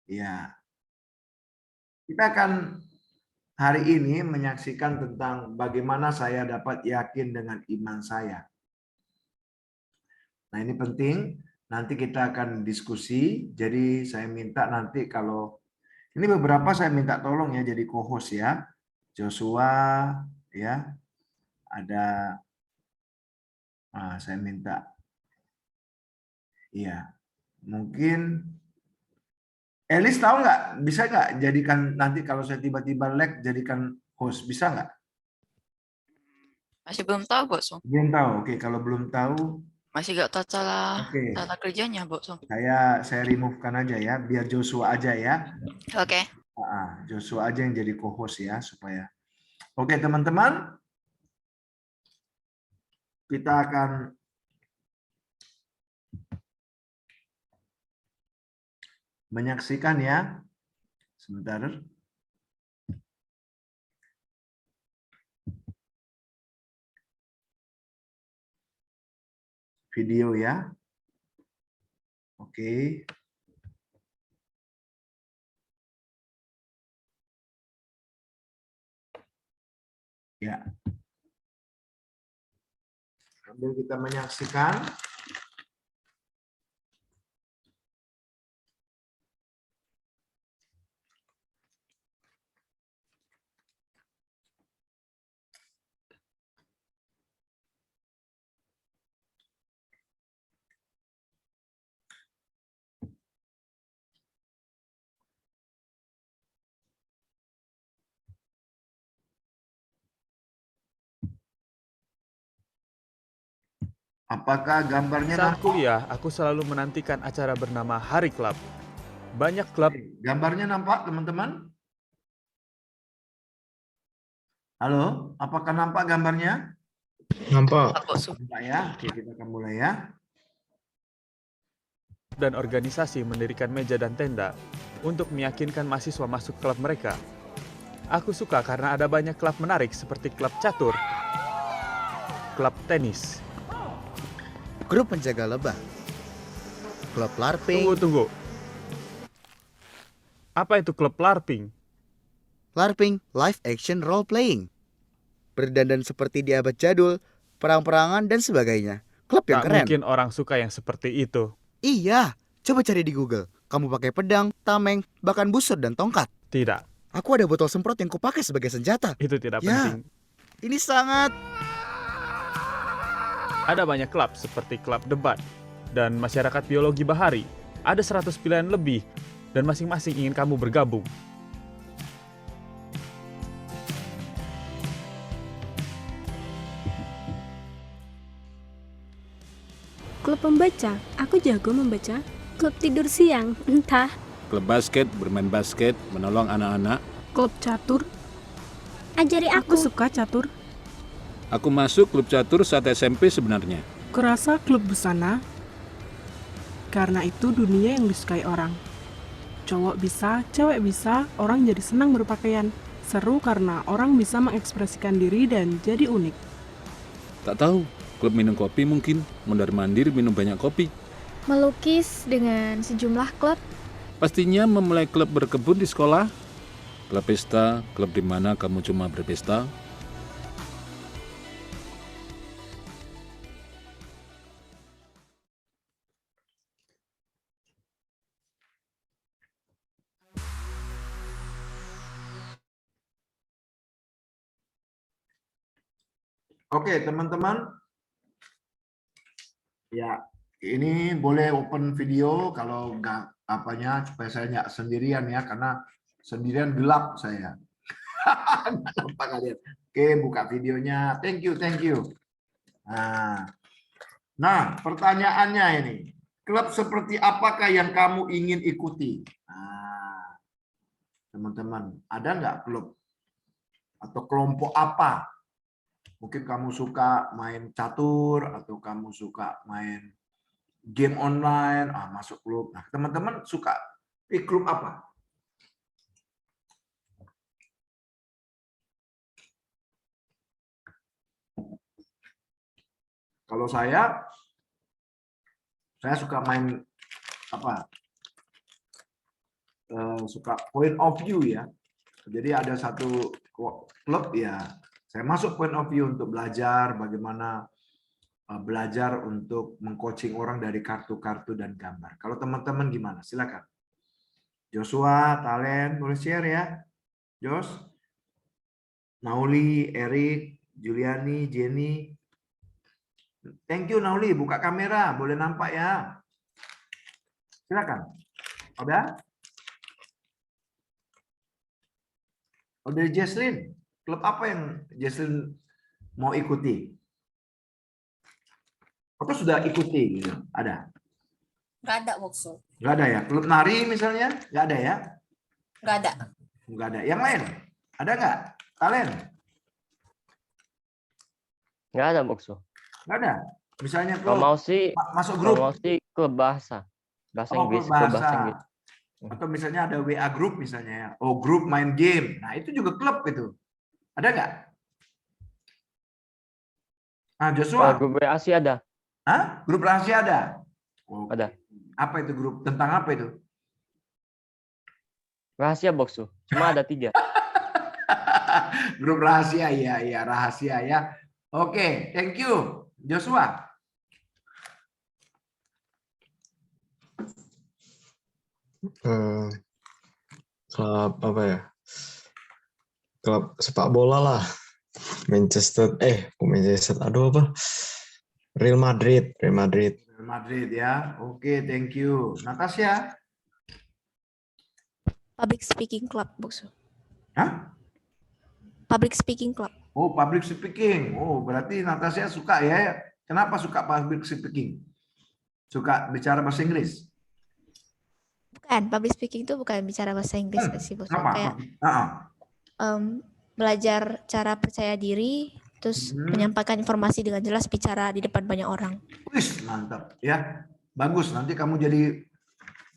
Ya, kita akan hari ini menyaksikan tentang bagaimana saya dapat yakin dengan iman saya. Nah, ini penting. Nanti kita akan diskusi. Jadi saya minta nanti kalau ini beberapa saya minta tolong ya jadi co-host ya. Joshua ya, ada saya minta. Iya, mungkin Elis tahu nggak? Bisa nggak jadikan nanti kalau saya tiba-tiba lag jadikan host bisa nggak? Masih belum tahu, Bos. Belum tahu. Oke, kalau belum tahu, Masih gak tahu oke. tata kerjanya, Bos. Saya remove-kan aja ya, biar Joshua aja ya. Oke. Joshua aja yang jadi co-host ya supaya. Oke, teman-teman, kita akan menyaksikan ya. Sebentar. Video ya. Oke. Ya. Sambil kita menyaksikan. Apakah gambarnya Saat nampak? kuliah, aku selalu menantikan acara bernama Hari Club. Banyak klub. Gambarnya nampak, teman-teman? Halo, apakah nampak gambarnya? Nampak. Nampak ya. Oke, kita akan mulai ya. Dan organisasi mendirikan meja dan tenda untuk meyakinkan mahasiswa masuk klub mereka. Aku suka karena ada banyak klub menarik seperti klub catur, klub tenis. Grup penjaga lebah, klub LARPing. Tunggu. Apa itu klub LARPing? LARPing, live action role playing. Berdandan seperti di abad jadul, perang-perangan dan sebagainya. Klub yang Tak keren. mungkin orang suka yang seperti itu. Iya, coba cari di Google. Kamu pakai pedang, tameng, bahkan busur dan tongkat. Tidak, Aku ada botol semprot yang kupakai sebagai senjata. itu tidak Ya. penting. Ini sangat... Ada banyak klub seperti klub debat dan masyarakat biologi bahari. Ada 100 pilihan lebih dan masing-masing ingin kamu bergabung. Klub membaca, aku jago membaca. Klub tidur siang, entah. Klub basket, bermain basket, menolong anak-anak. Klub catur, Ajari aku aku. suka catur. Aku masuk klub catur saat SMP sebenarnya. Kurasa klub busana, karena itu dunia yang disukai orang. Cowok bisa, cewek bisa, orang jadi senang berpakaian. Seru karena orang bisa mengekspresikan diri dan jadi unik. Tak tahu, klub minum kopi mungkin, mondar-mandir minum banyak kopi. Melukis dengan sejumlah klub. Pastinya memulai klub berkebun di sekolah. Klub pesta, klub di mana kamu cuma berpesta. Oke, teman-teman. Ya, ini boleh open video kalau nggak apanya supaya saya nggak sendirian ya karena sendirian gelap saya. Nggak nampak kalian. Oke, buka videonya. Thank you. Nah, pertanyaannya ini, klub seperti apakah yang kamu ingin ikuti? Nah, teman-teman, ada nggak klub atau kelompok apa? Mungkin kamu suka main catur atau kamu suka main game online, masuk klub. Nah, teman-teman suka klub apa? Kalau saya suka main apa? suka point of view ya. Jadi ada satu klub ya, saya masuk point of view untuk belajar bagaimana belajar untuk mengcoaching orang dari kartu-kartu dan gambar. Kalau teman-teman gimana? Silakan. Joshua, Talen, boleh share ya. Jos, Nauli, Erik, Juliani, Jenny. Thank you Nauli, buka kamera, boleh nampak ya. Silakan. Udah? Oh, dari Jesslyn, klub apa yang Jesslyn mau ikuti? Atau sudah ikuti gitu? Ada? Nggak ada, Bokso. Nggak ada ya? Klub nari misalnya? Nggak ada ya? Nggak ada. Nggak ada. Yang lain? Ada nggak? Kalian? Nggak ada, Bokso. Nggak ada? Misalnya Kalau klub mau sih, masuk kalau grup? mau sih klub bahasa. Bahasa Oh, Inggris, klub klub bahasa bahasa. Inggris. Atau misalnya ada WA group misalnya ya. Oh, grup main game. Nah, itu juga klub itu. Ada nggak? Nah, Joshua. Grup WA sih ada. Hah? Grup rahasia ada? Oh, Ada. apa itu grup? Tentang apa itu? Rahasia, Bokso. Cuma ada 3. Grup rahasia, ya, rahasia ya. Oke, thank you. Joshua. Klub apa ya? Klub sepak bola lah. Manchester, aduh apa? Real Madrid. Real Madrid ya. Oke, thank you. Natasha. Public speaking club, Bokso. Hah? Public speaking club. Oh, public speaking. Oh, berarti Natasha suka ya. Kenapa suka public speaking? Suka bicara bahasa Inggris? Bukan, public speaking itu bukan bicara bahasa Inggris sih, Bokso. Apa? Kayak belajar cara percaya diri, terus menyampaikan informasi dengan jelas, bicara di depan banyak orang. Wis, mantap ya. Bagus, nanti kamu jadi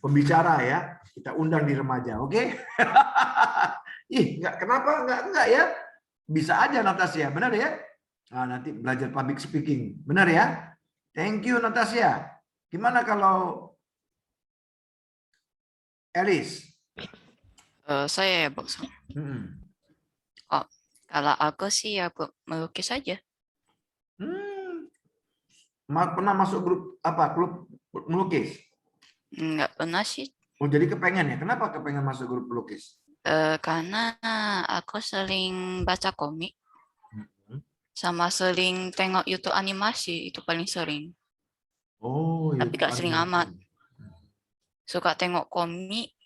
pembicara ya. Kita undang di remaja, oke? Kenapa enggak ya? Bisa aja Natasha, benar ya? Nah, nanti belajar public speaking, benar ya? Thank you Natasha. Gimana kalau Alice? Saya ya, Bokso. Oh, kalau aku sih ya melukis aja. Pernah masuk grup apa? Klub melukis? Nggak pernah sih. Oh, jadi kepengen ya? Kenapa kepengen masuk grup pelukis? Karena aku sering baca komik, sama sering tengok YouTube animasi, itu paling sering. Oh, tapi YouTube gak sering animasi. amat. Suka tengok komik,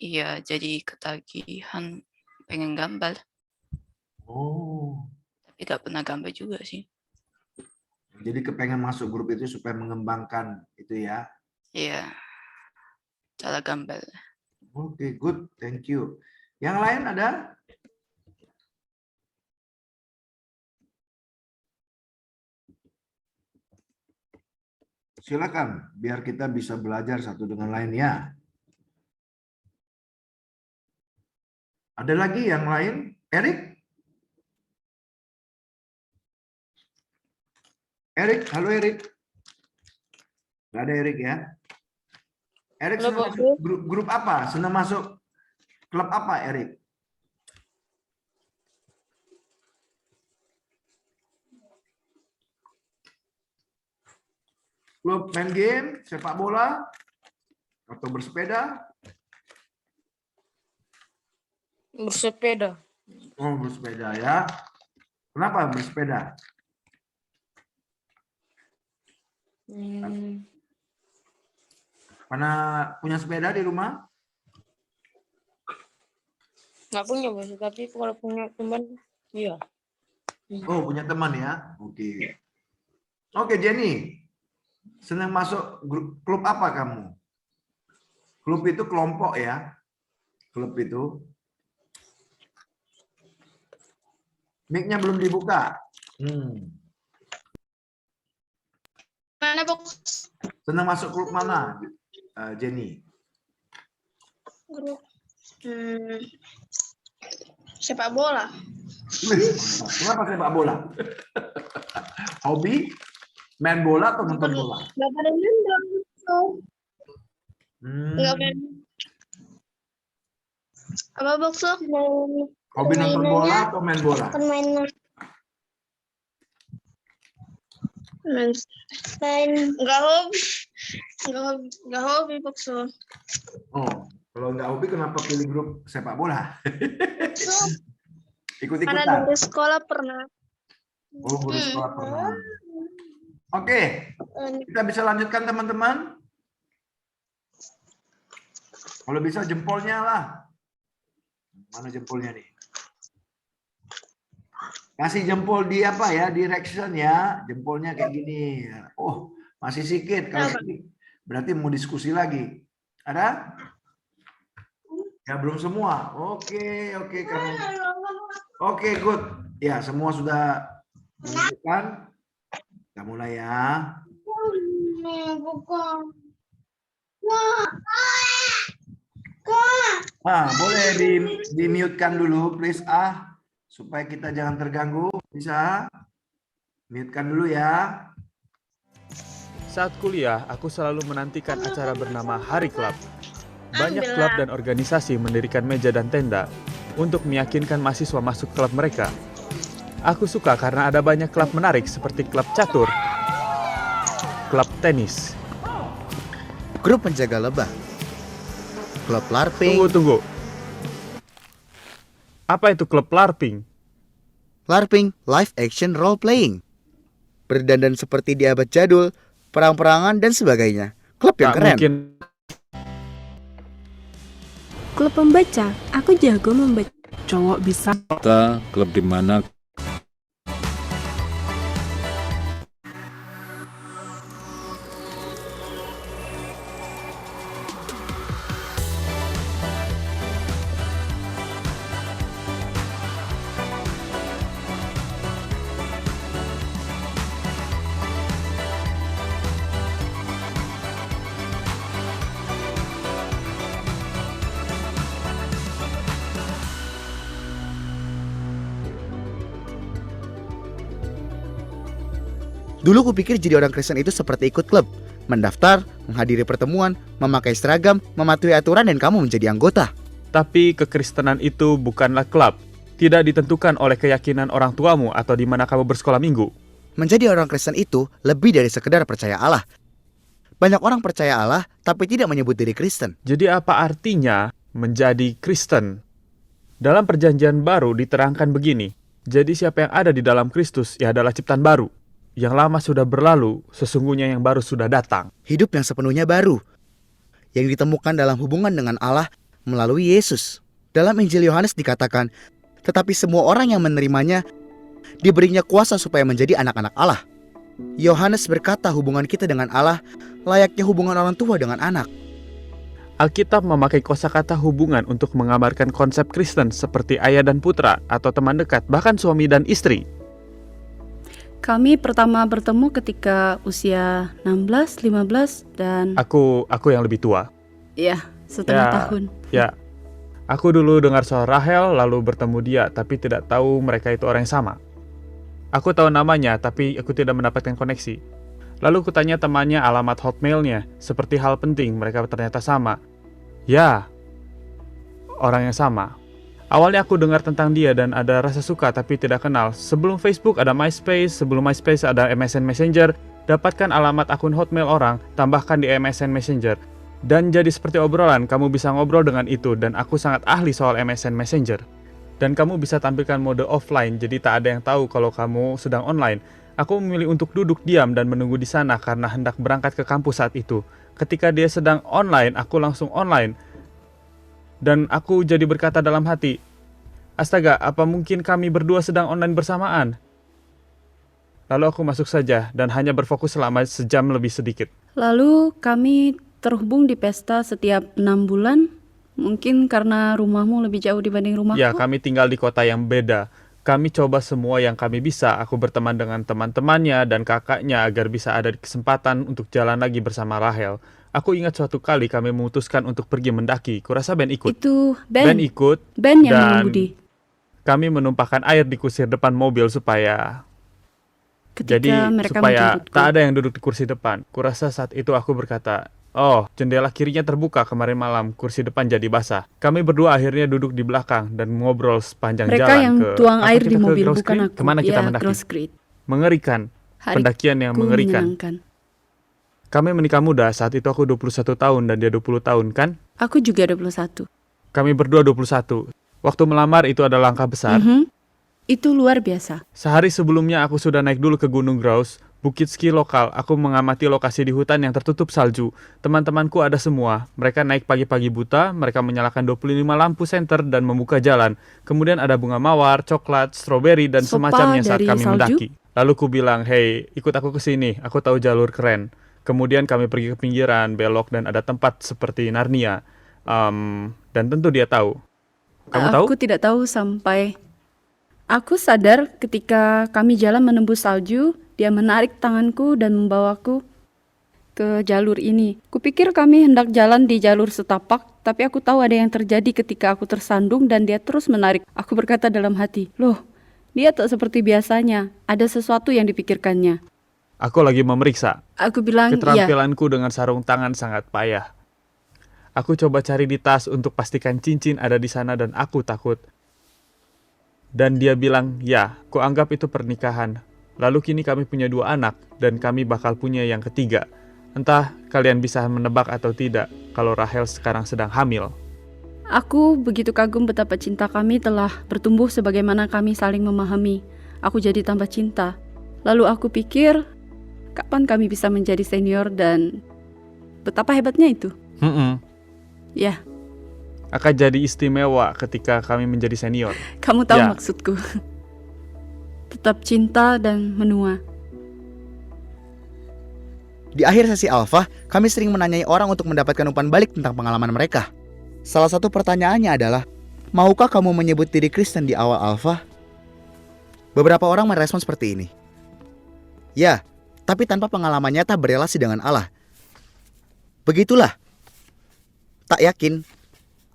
iya jadi ketagihan pengen gambar. Oh, Tapi gak pernah gambar juga sih. jadi kepengen masuk grup itu supaya mengembangkan itu ya? Iya, cara gambar. Oke, good, thank you. Yang lain ada? Silakan, biar kita bisa belajar satu dengan lainnya. Ada lagi yang lain? Erik? Erik, halo Erik. Nggak ada Erik ya? Erik senang masuk grup apa? Senang masuk klub apa, Erik? Klub main game, sepak bola, atau bersepeda? Bersepeda. Oh, bersepeda ya. Kenapa bersepeda? Pernah punya sepeda di rumah? Nggak punya, Bos, tapi kalau punya teman, iya. Oh, punya teman ya? Oke. Oke, Jenny. Senang masuk klub apa kamu? Klub itu kelompok ya? Klub itu. Mic-nya belum dibuka. Mana, Bos? Senang masuk klub mana, Jenny? Grup sepak bola. Kenapa sepak bola? Hobi? Main bola atau nonton bola? Nggak pada nendang. Nggak main. Apa Bokso? Hobi nonton bola atau main bola? Permainan. Main. Enggak hobi. Enggak hobi Bokso. Oh, kalau nggak hobi kenapa pilih grup sepak bola? Karena Ikut-ikutan. dari sekolah pernah. Oh, guru sekolah pernah. Oke, kita bisa lanjutkan teman-teman. Kalau bisa jempolnya lah. Mana jempolnya nih? Kasih jempol di apa ya? Direction ya. Jempolnya kayak gini. Oh, masih sedikit. Kalau sedikit, berarti mau diskusi lagi. Ada? Ya belum semua. Oke, kamu. Oke, good. Ya, semua sudah menunjukkan. Kita mulai ya. Boleh di-mute-kan dulu, please supaya kita jangan terganggu. Bisa? Mute-kan dulu ya. Saat kuliah, aku selalu menantikan acara bernama Hari Klub. Banyak klub dan organisasi mendirikan meja dan tenda untuk meyakinkan mahasiswa masuk klub mereka. Aku suka karena ada banyak klub menarik seperti klub catur, klub tenis. Grup penjaga lebah. Klub LARPing. Tunggu. Apa itu klub LARPing? LARPing, live action role playing. Berdandan seperti di abad jadul, perang-perangan dan sebagainya. Klub yang keren. Mungkin. Klub pembaca, aku jago membaca. Cowok bisa. Kita klub di mana Dulu kupikir jadi orang Kristen itu seperti ikut klub. Mendaftar, menghadiri pertemuan, memakai seragam, mematuhi aturan dan kamu menjadi anggota. Tapi kekristenan itu bukanlah klub. Tidak ditentukan oleh keyakinan orang tuamu atau di mana kamu bersekolah minggu. Menjadi orang Kristen itu lebih dari sekedar percaya Allah. Banyak orang percaya Allah tapi tidak menyebut diri Kristen. Jadi apa artinya menjadi Kristen? Dalam perjanjian baru diterangkan begini. Jadi siapa yang ada di dalam Kristus, ia adalah ciptaan baru. Yang lama sudah berlalu, sesungguhnya yang baru sudah datang. Hidup yang sepenuhnya baru, yang ditemukan dalam hubungan dengan Allah melalui Yesus. Dalam Injil Yohanes dikatakan, tetapi semua orang yang menerimanya diberinya kuasa supaya menjadi anak-anak Allah. Yohanes berkata hubungan kita dengan Allah layaknya hubungan orang tua dengan anak. Alkitab memakai kosakata hubungan untuk menggambarkan konsep Kristen seperti ayah dan putra atau teman dekat, bahkan suami dan istri. Kami pertama bertemu ketika usia 16, 15 dan Aku yang lebih tua. ya, setengah tahun. Ya. Aku dulu dengar soal Rahel lalu bertemu dia tapi tidak tahu mereka itu orang yang sama. Aku tahu namanya tapi aku tidak mendapatkan koneksi. Lalu kutanya temannya alamat hotmailnya, seperti hal penting mereka ternyata sama. Ya, orang yang sama. Awalnya aku dengar tentang dia dan ada rasa suka tapi tidak kenal. Sebelum Facebook ada MySpace, sebelum MySpace ada MSN Messenger. Dapatkan alamat akun hotmail orang, tambahkan di MSN Messenger. Dan jadi seperti obrolan, kamu bisa ngobrol dengan itu dan aku sangat ahli soal MSN Messenger. Dan kamu bisa tampilkan mode offline, jadi tak ada yang tahu kalau kamu sedang online. Aku memilih untuk duduk diam dan menunggu di sana karena hendak berangkat ke kampus saat itu. Ketika dia sedang online, aku langsung online. Dan aku jadi berkata dalam hati, astaga, apa mungkin kami berdua sedang online bersamaan? Lalu aku masuk saja dan hanya berfokus selama sejam lebih sedikit. Lalu kami terhubung di pesta setiap 6 bulan. Mungkin karena rumahmu lebih jauh dibanding rumahku. Ya, kami tinggal di kota yang beda. Kami coba semua yang kami bisa. Aku berteman dengan teman-temannya dan kakaknya agar bisa ada kesempatan untuk jalan lagi bersama Rahel. Aku ingat suatu kali kami memutuskan untuk pergi mendaki. Kurasa Ben ikut. Itu Ben. Ben ikut. Ben yang dan mengemudi. Kami menumpahkan air di kusir depan mobil supaya Ketika mereka supaya menjemputku. tak ada yang duduk di kursi depan. Kurasa saat itu aku berkata, Oh, jendela kirinya terbuka kemarin malam, kursi depan jadi basah. Kami berdua akhirnya duduk di belakang dan ngobrol sepanjang Mereka jalan yang ke... tuang apa air kita di ke mobil, Gross bukan Creek? aku. Kemana kita Ya, mendaki? Gross Creek. Mengerikan. Pendakian yang Hariku mengerikan. menyenangkan. Kami menikah muda, saat itu aku 21 tahun dan dia 20 tahun, kan? Aku juga 21. Kami berdua 21. Waktu melamar itu ada langkah besar. Itu luar biasa. Sehari sebelumnya aku sudah naik dulu ke Gunung Grouse, bukit ski lokal. Aku mengamati lokasi di hutan yang tertutup salju. Teman-temanku ada semua. Mereka naik pagi-pagi buta, mereka menyalakan 25 lampu senter dan membuka jalan. Kemudian ada bunga mawar, coklat, stroberi, dan Sopa semacamnya saat dari kami salju? mendaki. Lalu ku bilang, hey, ikut aku ke sini, aku tahu jalur keren. Kemudian kami pergi ke pinggiran, belok, dan ada tempat seperti Narnia. Dan tentu dia tahu. Kamu tahu? Aku tidak tahu sampai... Aku sadar ketika kami jalan menembus salju, dia menarik tanganku dan membawaku ke jalur ini. Kupikir kami hendak jalan di jalur setapak, tapi aku tahu ada yang terjadi ketika aku tersandung dan dia terus menarik. Aku berkata dalam hati, loh, dia tak seperti biasanya. Ada sesuatu yang dipikirkannya. Aku lagi memeriksa. Aku bilang, iya. Keterampilanku dengan sarung tangan sangat payah. Aku coba cari di tas untuk pastikan cincin ada di sana dan aku takut. Dan dia bilang, ya, kuanggap itu pernikahan. Lalu kini kami punya 2 anak, dan kami bakal punya yang ketiga. Entah kalian bisa menebak atau tidak, kalau Rahel sekarang sedang hamil. Aku begitu kagum betapa cinta kami telah bertumbuh sebagaimana kami saling memahami. Aku jadi tambah cinta. Lalu aku pikir, kapan kami bisa menjadi senior dan betapa hebatnya itu. Ya, Akan jadi istimewa ketika kami menjadi senior. kamu tahu Ya. maksudku. Tetap cinta dan menua. Di akhir sesi alfa, kami sering menanyai orang untuk mendapatkan umpan balik tentang pengalaman mereka. Salah satu pertanyaannya adalah, maukah kamu menyebut diri Kristen di awal alfa? Beberapa orang merespon seperti ini. Ya, tapi tanpa pengalaman nyata berelasi dengan Allah. Begitulah. Tak yakin.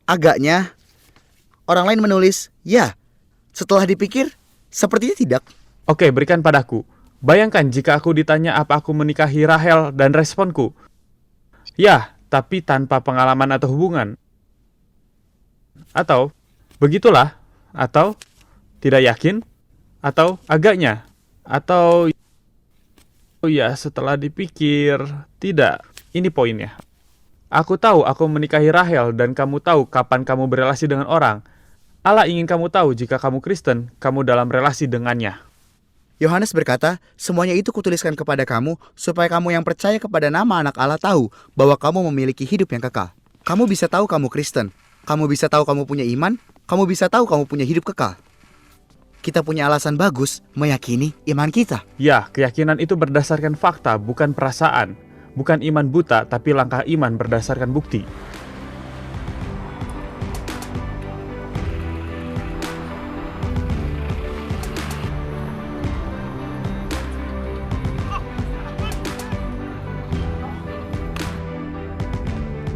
Agaknya, orang lain menulis, ya. Setelah dipikir, sepertinya tidak. Oke, berikan padaku. Bayangkan jika aku ditanya apa aku menikahi Rahel dan responku, ya, tapi tanpa pengalaman atau hubungan. Atau, begitulah. Atau, tidak yakin. Atau, agaknya. Atau, ya, setelah dipikir, tidak. Ini poinnya. Aku tahu aku menikahi Rahel dan kamu tahu kapan kamu berelasi dengan orang. Allah ingin kamu tahu jika kamu Kristen, kamu dalam relasi dengannya. Yohanes berkata, semuanya itu kutuliskan kepada kamu, supaya kamu yang percaya kepada nama anak Allah tahu bahwa kamu memiliki hidup yang kekal. Kamu bisa tahu kamu Kristen, kamu bisa tahu kamu punya iman, kamu bisa tahu kamu punya hidup kekal. Kita punya alasan bagus meyakini iman kita. Ya, keyakinan itu berdasarkan fakta, bukan perasaan. Bukan iman buta, tapi langkah iman berdasarkan bukti.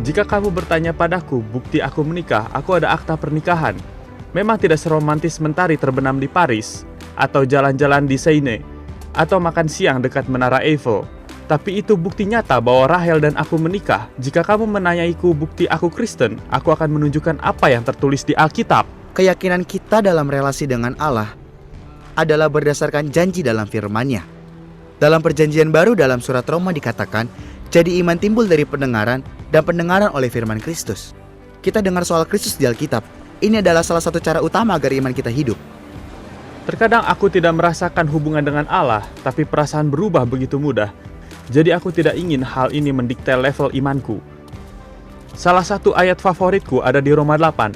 Jika kamu bertanya padaku, bukti aku menikah, aku ada akta pernikahan. Memang tidak seromantis mentari terbenam di Paris, atau jalan-jalan di Seine, atau makan siang dekat Menara Eiffel. Tapi itu bukti nyata bahwa Rahel dan aku menikah. Jika kamu menanyaiku bukti aku Kristen, aku akan menunjukkan apa yang tertulis di Alkitab. Keyakinan kita dalam relasi dengan Allah adalah berdasarkan janji dalam firman-Nya. Dalam perjanjian baru dalam surat Roma dikatakan, jadi iman timbul dari pendengaran dan pendengaran oleh firman Kristus. Kita dengar soal Kristus di Alkitab. Ini adalah salah satu cara utama agar iman kita hidup. Terkadang aku tidak merasakan hubungan dengan Allah, tapi perasaan berubah begitu mudah. Jadi aku tidak ingin hal ini mendikte level imanku. Salah satu ayat favoritku ada di Roma 8.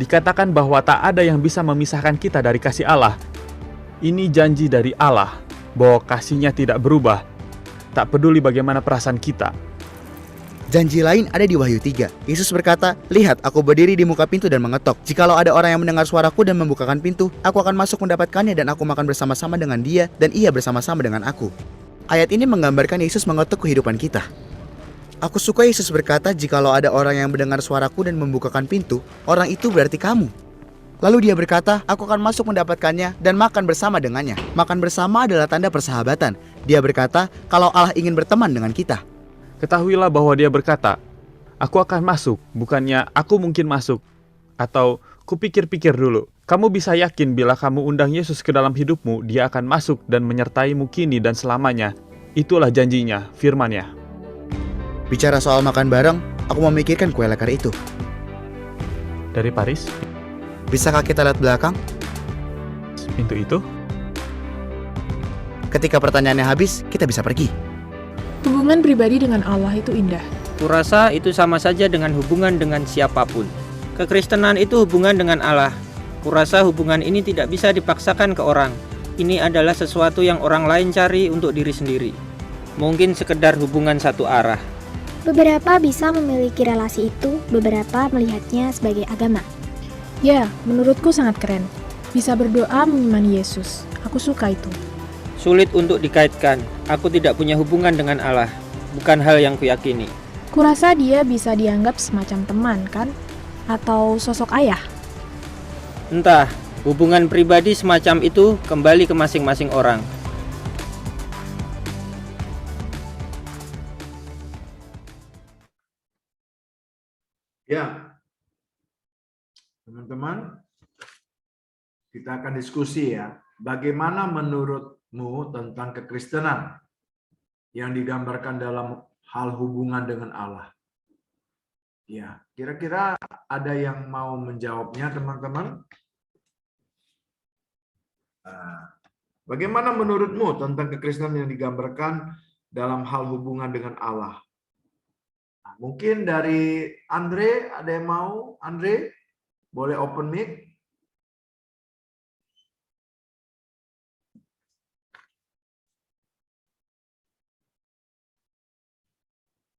Dikatakan bahwa tak ada yang bisa memisahkan kita dari kasih Allah. Ini janji dari Allah, bahwa kasih-Nya tidak berubah. Tak peduli bagaimana perasaan kita. Janji lain ada di Wahyu 3. Yesus berkata, lihat aku berdiri di muka pintu dan mengetok. Jikalau ada orang yang mendengar suaraku dan membukakan pintu, aku akan masuk mendapatkannya dan aku makan bersama-sama dengan dia dan ia bersama-sama dengan aku. Ayat ini menggambarkan Yesus mengetuk kehidupan kita. Aku suka Yesus berkata, jikalau ada orang yang mendengar suaraku dan membukakan pintu, orang itu berarti kamu. Lalu dia berkata, aku akan masuk mendapatkannya dan makan bersama dengannya. Makan bersama adalah tanda persahabatan. Dia berkata, kalau Allah ingin berteman dengan kita. Ketahuilah bahwa dia berkata, "Aku akan masuk," bukannya "aku mungkin masuk," atau "kupikir-pikir dulu." Kamu bisa yakin bila kamu undang Yesus ke dalam hidupmu, dia akan masuk dan menyertaimu kini dan selamanya. Itulah janjinya, firman-Nya. Bicara soal makan bareng, aku memikirkan kue lekar itu. Dari Paris, Bisakah kita lihat belakang? pintu itu. Ketika pertanyaannya habis, kita bisa pergi. Hubungan pribadi dengan Allah itu indah. Kurasa itu sama saja dengan hubungan dengan siapapun. Kekristenan itu hubungan dengan Allah. Kurasa hubungan ini tidak bisa dipaksakan ke orang. Ini adalah sesuatu yang orang lain cari untuk diri sendiri. Mungkin sekedar hubungan satu arah. Beberapa bisa memiliki relasi itu, beberapa melihatnya sebagai agama. Ya, menurutku sangat keren. Bisa berdoa mengimani Yesus. Aku suka itu. Sulit untuk dikaitkan. Aku tidak punya hubungan dengan Allah. Bukan hal yang kuyakini. Kurasa dia bisa dianggap semacam teman, kan? Atau sosok ayah. Entah, hubungan pribadi semacam itu kembali ke masing-masing orang. Ya, teman-teman, kita akan diskusi ya. Bagaimana menurutmu tentang kekristenan yang digambarkan dalam hal hubungan dengan Allah? Ya, kira-kira ada yang mau menjawabnya, teman-teman? Bagaimana menurutmu tentang kekristenan yang digambarkan dalam hal hubungan dengan Allah? Nah, mungkin dari Andre, ada yang mau? Andre, boleh open mic?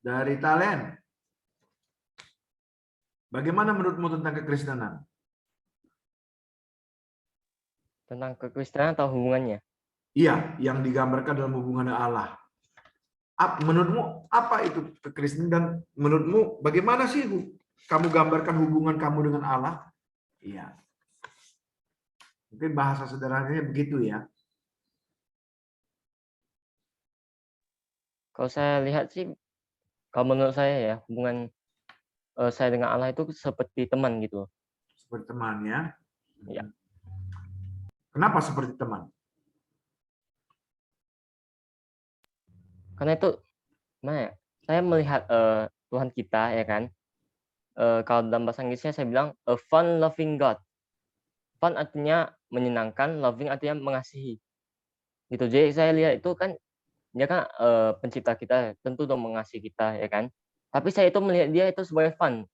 Dari Talent, bagaimana menurutmu tentang kekristenan? Tentang kekristenan atau hubungannya? Iya, yang digambarkan dalam hubungan dengan Allah. Menurutmu apa itu kekristenan dan menurutmu bagaimana sih kamu gambarkan hubungan kamu dengan Allah? Iya. Mungkin bahasa sederhananya begitu ya. Kalau saya lihat sih, kalau menurut saya ya, hubungan saya dengan Allah itu seperti teman gitu. Seperti teman ya. Ya. Kenapa seperti teman? Karena itu, mana ya? Saya melihat Tuhan kita ya kan. Kalau dalam bahasa Inggrisnya saya bilang a fun loving God. Fun artinya menyenangkan, loving artinya mengasihi. Gitu. Jadi saya lihat itu kan dia kan pencipta kita, tentu dong mengasihi kita ya kan. Tapi saya itu melihat dia itu sebagai fun.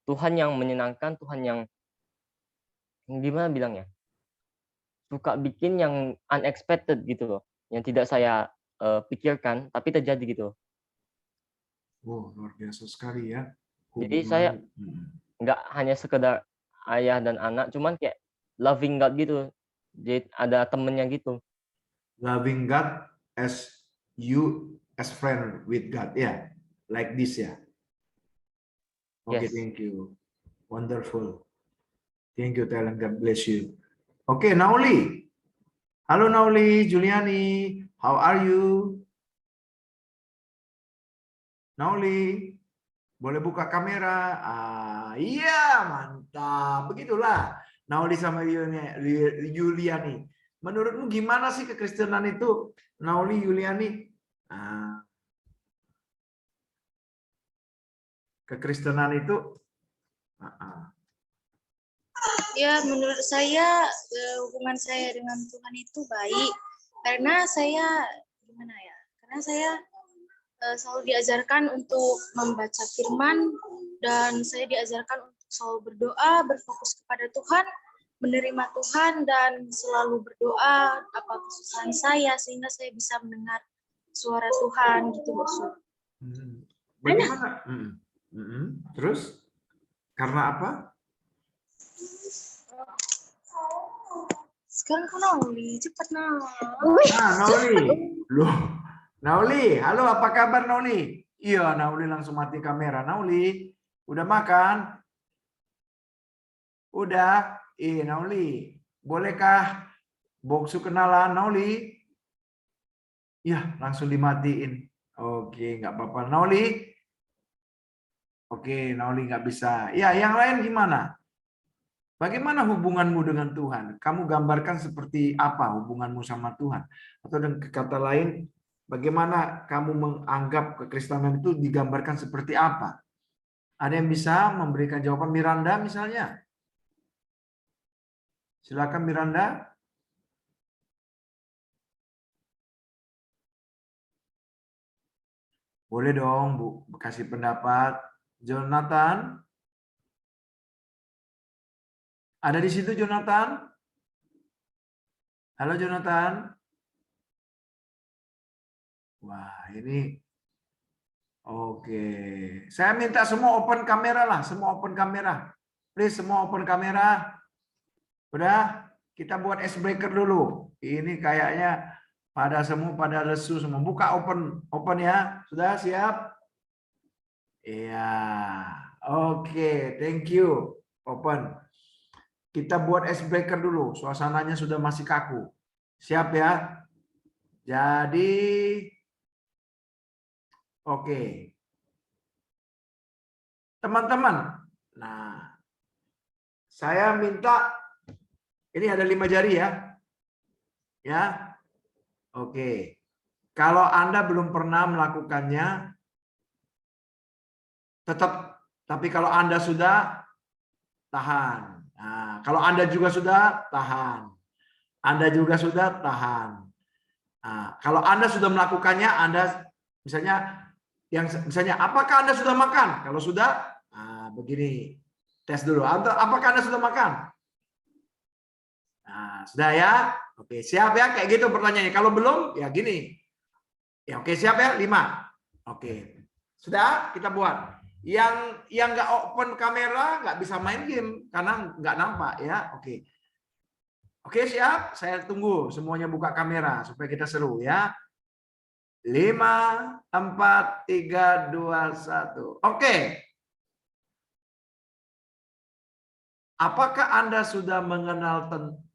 Tuhan yang menyenangkan, Tuhan yang gimana bilangnya? Suka bikin yang unexpected gitu loh. Yang tidak saya pikirkan tapi terjadi gitu. Oh, luar biasa sekali ya. Jadi saya nggak hanya sekedar ayah dan anak, cuman kayak loving God gitu. Jadi ada temennya gitu. Loving God as you as friend with God, ya, like this ya. Oke, Yes. thank you, wonderful, thank you, Talent. God bless you. Oke, Nauli, halo Nauli, Juliani, how are you? Nauli, boleh buka kamera? Iya, mantap, begitulah. Nauli sama Juliani. Menurutmu gimana sih kekristenan itu, Nauli, Juliani? Kekristenan itu? Ya, menurut saya hubungan saya dengan Tuhan itu baik karena saya gimana ya? Karena saya selalu diajarkan untuk membaca firman dan saya diajarkan untuk selalu berdoa, berfokus kepada Tuhan, menerima Tuhan dan selalu berdoa apa kesusahan saya sehingga saya bisa mendengar suara Tuhan gitu maksud. Bagaimana? Terus karena apa? Sekarang kan Nauli, cepat Nauli. Loh, Nauli, halo apa kabar Nauli? Iya, Nauli langsung mati kamera. Nauli, udah makan? Udah? Nauli, bolehkah Boksu kenalan Nauli? Iya, langsung dimatiin. Oke, nggak apa-apa. Nauli? Oke, Nauli nggak bisa. Ya, yang lain gimana? Bagaimana hubunganmu dengan Tuhan? Kamu gambarkan seperti apa hubunganmu sama Tuhan? Atau dengan kata lain, bagaimana kamu menganggap kekristenan itu digambarkan seperti apa? Ada yang bisa memberikan jawaban? Miranda misalnya? Silakan Miranda. Boleh dong, Bu, kasih pendapat. Jonathan? Ada di situ Jonathan? Halo Jonathan? Wah, ini oke. Saya minta semua open kamera lah, semua open kamera. Please semua open kamera. Udah, kita buat icebreaker dulu. Ini kayaknya pada semua pada lesu semua. Buka open ya. Sudah siap? Iya. Oke, thank you. Open. Kita buat icebreaker dulu. Suasananya sudah masih kaku. Siap ya? Jadi oke. Teman-teman. Nah, saya minta ini ada 5 jari ya. Ya. Oke. Kalau Anda belum pernah melakukannya tetap, tapi kalau Anda sudah, tahan. Nah, kalau Anda juga sudah, tahan. Anda juga sudah, tahan. Nah, kalau Anda sudah melakukannya, Anda misalnya apakah Anda sudah makan? Kalau sudah, nah, begini. Tes dulu. Apakah Anda sudah makan? Nah, sudah ya? Oke, siap ya? Kayak gitu pertanyaannya. Kalau belum, ya gini. Ya, oke, siap ya? 5. Oke. Sudah, kita buat. Yang nggak open kamera nggak bisa main game karena nggak nampak ya. Oke. Oke, siap. Saya tunggu semuanya buka kamera supaya kita seru ya. 5, 4, 3, 2, 1. Oke. Apakah Anda sudah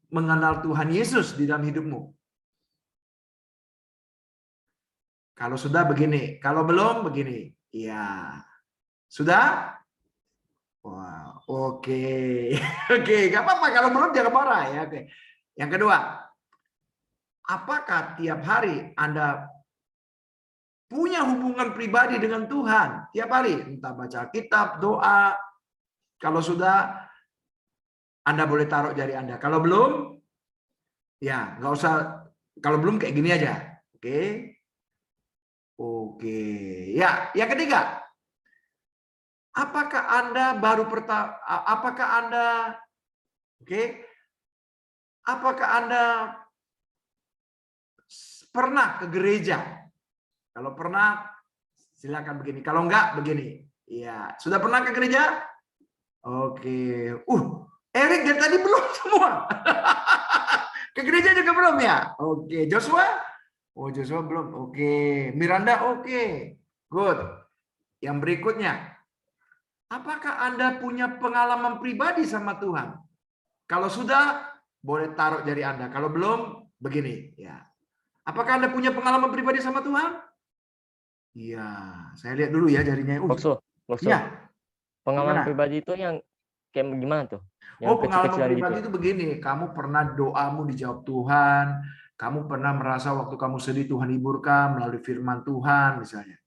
mengenal Tuhan Yesus di dalam hidupmu? Kalau sudah begini, kalau belum begini. Iya. Sudah? Wah, oke. Oke, nggak apa-apa. Kalau belum jangan marah ya. Oke. Yang kedua, apakah tiap hari Anda punya hubungan pribadi dengan Tuhan? Tiap hari, entah baca kitab, doa. Kalau sudah, Anda boleh taruh jari Anda. Kalau belum, ya nggak usah. Kalau belum kayak gini aja. Oke. Oke. Ya, yang ketiga. Apakah Anda apakah Anda pernah ke gereja? Kalau pernah, silakan begini. Kalau enggak, begini. Iya, sudah pernah ke gereja? Oke. Erik dari tadi belum semua. Ke gereja juga belum ya? Oke. Joshua? Oh, Joshua belum. Oke. Miranda, oke. Good. Yang berikutnya. Apakah Anda punya pengalaman pribadi sama Tuhan? Kalau sudah, boleh taruh jari Anda. Kalau belum, begini. Ya. Apakah Anda punya pengalaman pribadi sama Tuhan? Iya. Saya lihat dulu ya jarinya. Maksud. Ya. Pengalaman Gimana? pribadi itu yang kayak gimana tuh? Yang Pengalaman kecil-kecilan pribadi gitu. itu begini. Kamu pernah doamu dijawab Tuhan. Kamu pernah merasa waktu kamu sedih Tuhan hiburkan melalui firman Tuhan misalnya.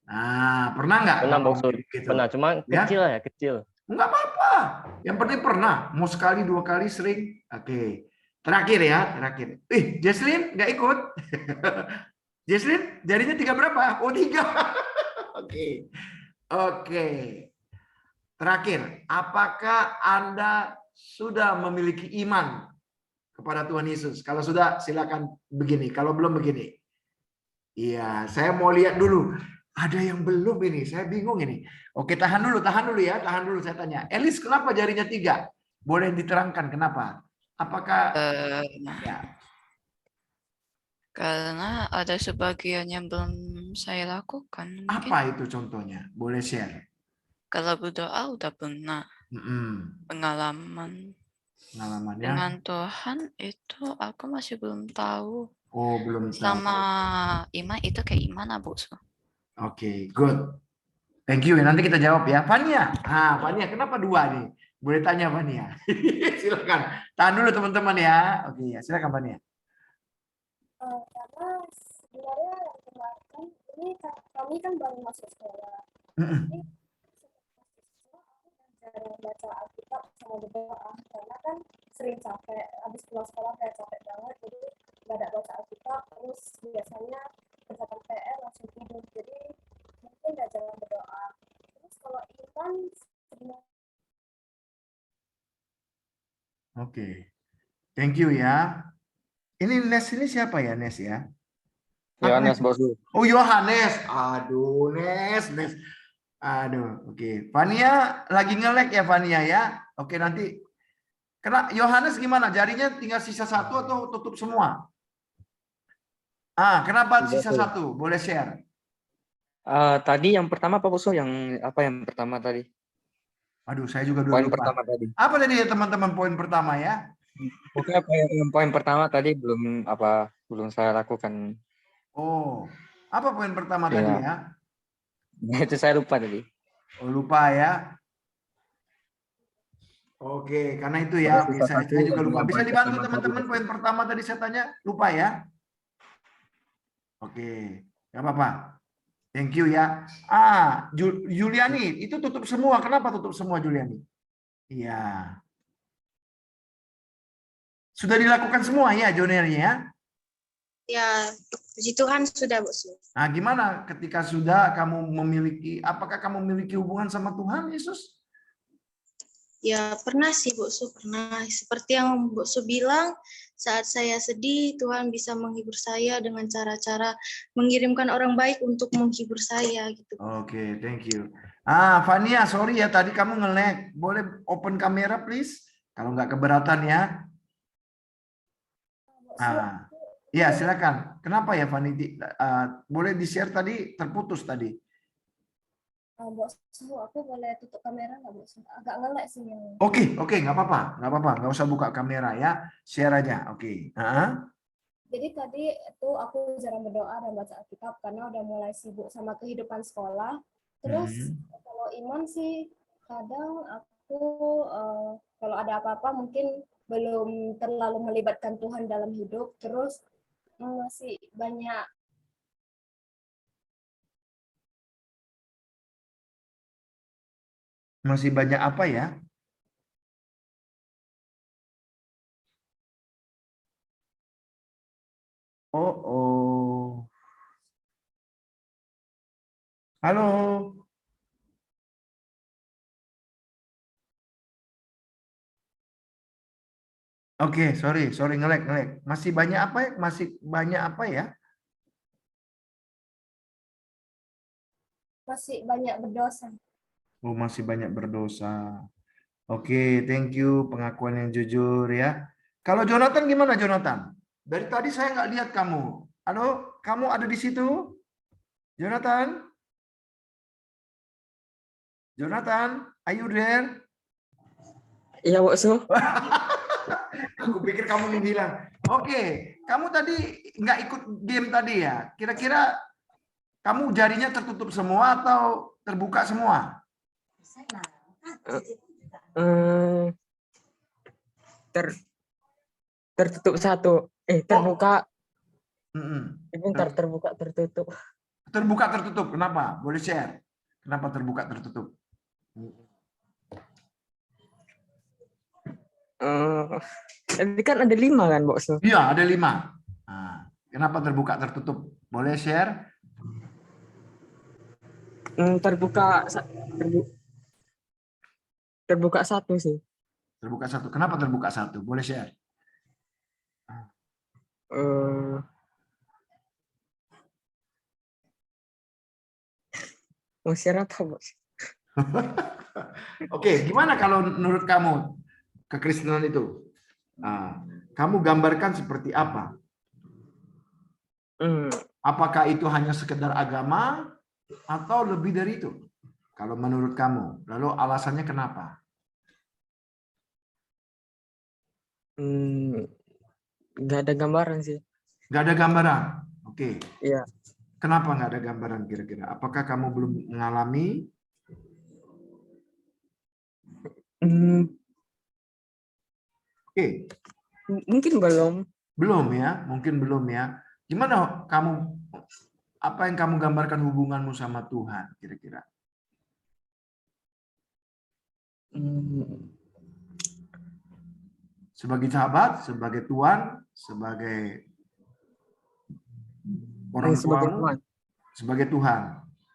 Nah, pernah nggak? Pernah maksud. Gitu? Pernah, cuma Ya? kecil ya, kecil. Enggak apa-apa. Yang penting pernah. Mau sekali, 2 kali, sering. Oke. Terakhir ya, terakhir. Jesslyn nggak ikut. Jesslyn, jarinya 3 berapa? Oh, 3. Oke. Oke. Terakhir, apakah Anda sudah memiliki iman kepada Tuhan Yesus? Kalau sudah, silakan begini. Kalau belum, begini. Iya, saya mau lihat dulu. Ada yang belum ini, saya bingung ini. Oke, tahan dulu ya, tahan dulu saya tanya. Elis, kenapa jarinya 3? Boleh diterangkan kenapa? Apakah ya. Karena ada sebagian yang belum saya lakukan. Mungkin. Apa itu contohnya? Boleh share. Kalau berdoa udah pernah. Pengalamannya dengan Tuhan itu aku masih belum tahu. Oh, belum tahu. Sama iman itu kayak gimana, Bu? Oke, good. Thank you. Nanti kita jawab ya. Fania. Fania, kenapa 2 nih? Boleh tanya Fania. Silakan. Tahan dulu teman-teman ya. Oke, ya, silakan Fania. Karena sebenarnya yang kemarin ini kami kan baru masuk sekolah. Jadi aku jarang baca Alkitab sama berdoa karena kan sering capek. Habis pulang sekolah kayak capek banget, jadi nggak ada baca Alkitab. Terus biasanya kerjakan PR langsung tidur. Jadi mungkin nggak jarang berdoa. Terus kalau iman sebenarnya. Oke. Thank you ya. Ini Nes ini siapa ya, Nes ya? Yohanes, Bosu. Oh, Yohanes. Aduh, Nes. Aduh, oke. Fania lagi nge-lag ya, Fania ya. Oke, nanti. Kena Yohanes gimana? Jarinya tinggal sisa 1 atau tutup semua? Kenapa sisa 1? Boleh share. Tadi yang pertama apa, Bosu? Yang apa yang pertama tadi? Aduh, saya juga dulu Poin lupa. pertama tadi. Apa tadi ya teman-teman poin pertama ya? Pokoknya poin pertama tadi belum saya lakukan. Oh, apa poin pertama tadi ya? Itu saya lupa tadi. Oh, lupa ya. Oke, karena itu ya. Saya juga lupa. Bisa dibantu teman-teman poin pertama tadi saya tanya? Lupa ya? Oke, nggak apa-apa. Thank you ya. Juliani, itu tutup semua. Kenapa tutup semua, Juliani? Iya. Sudah dilakukan semua ya, Juliani ya? Ya, puji Tuhan sudah, Bu. Nah, gimana ketika sudah kamu apakah kamu memiliki hubungan sama Tuhan Yesus? Ya, pernah sih, Bu Su, pernah. Seperti yang Bu Su bilang, saat saya sedih, Tuhan bisa menghibur saya dengan cara-cara mengirimkan orang baik untuk menghibur saya gitu. Oke, thank you. Fania, sorry ya tadi kamu nge-lag. Boleh open kamera please? Kalau nggak keberatan ya. Ya, silakan. Kenapa ya Fani? Boleh di-share tadi, terputus tadi. Bosu, aku boleh tutup kamera nggak, Bosu? Agak nge-lag sih yang. Oke, nggak apa-apa, nggak usah buka kamera ya, share aja, oke. Jadi tadi itu aku jarang berdoa dan baca Alkitab karena udah mulai sibuk sama kehidupan sekolah. Terus kalau iman sih kadang aku kalau ada apa-apa mungkin belum terlalu melibatkan Tuhan dalam hidup. Terus masih banyak. Masih banyak apa ya? Oh. Halo. Oke, sorry nge-lag. Masih banyak apa ya? Masih banyak apa ya? Masih banyak berdosa. Oh, masih banyak berdosa. Oke, thank you pengakuan yang jujur ya. Kalau Jonathan gimana, Jonathan? Dari tadi saya nggak lihat kamu. Halo, kamu ada di situ? Jonathan? Jonathan, are you there? Iya, Bosu. Aku pikir kamu menghilang. Oke, kamu tadi nggak ikut game tadi ya? Kira-kira kamu jarinya tertutup semua atau terbuka semua? Tertutup 1. Terbuka. Bentar, terbuka tertutup. Terbuka tertutup. Kenapa? Boleh share. Kenapa terbuka tertutup? Tadi kan ada 5 kan, Bosu? Iya, ada 5. Kenapa terbuka tertutup? Boleh share? Terbuka 1 sih. Terbuka 1. Kenapa terbuka 1? Boleh share? Mau share apa, Bos? Oke, gimana kalau menurut kamu kekristenan itu? Kamu gambarkan seperti apa? Apakah itu hanya sekedar agama atau lebih dari itu? Kalau menurut kamu, lalu alasannya kenapa? Nggak ada gambaran sih. Nggak ada gambaran. Oke. Iya. Kenapa nggak ada gambaran kira-kira? Apakah kamu belum mengalami? Oke. Mungkin belum. Belum ya, mungkin belum ya. Gimana kamu, apa yang kamu gambarkan hubunganmu sama Tuhan kira-kira? Sebagai sahabat, sebagai Tuhan, sebagai orang Sebagai tuamu, Tuhan. sebagai Tuhan.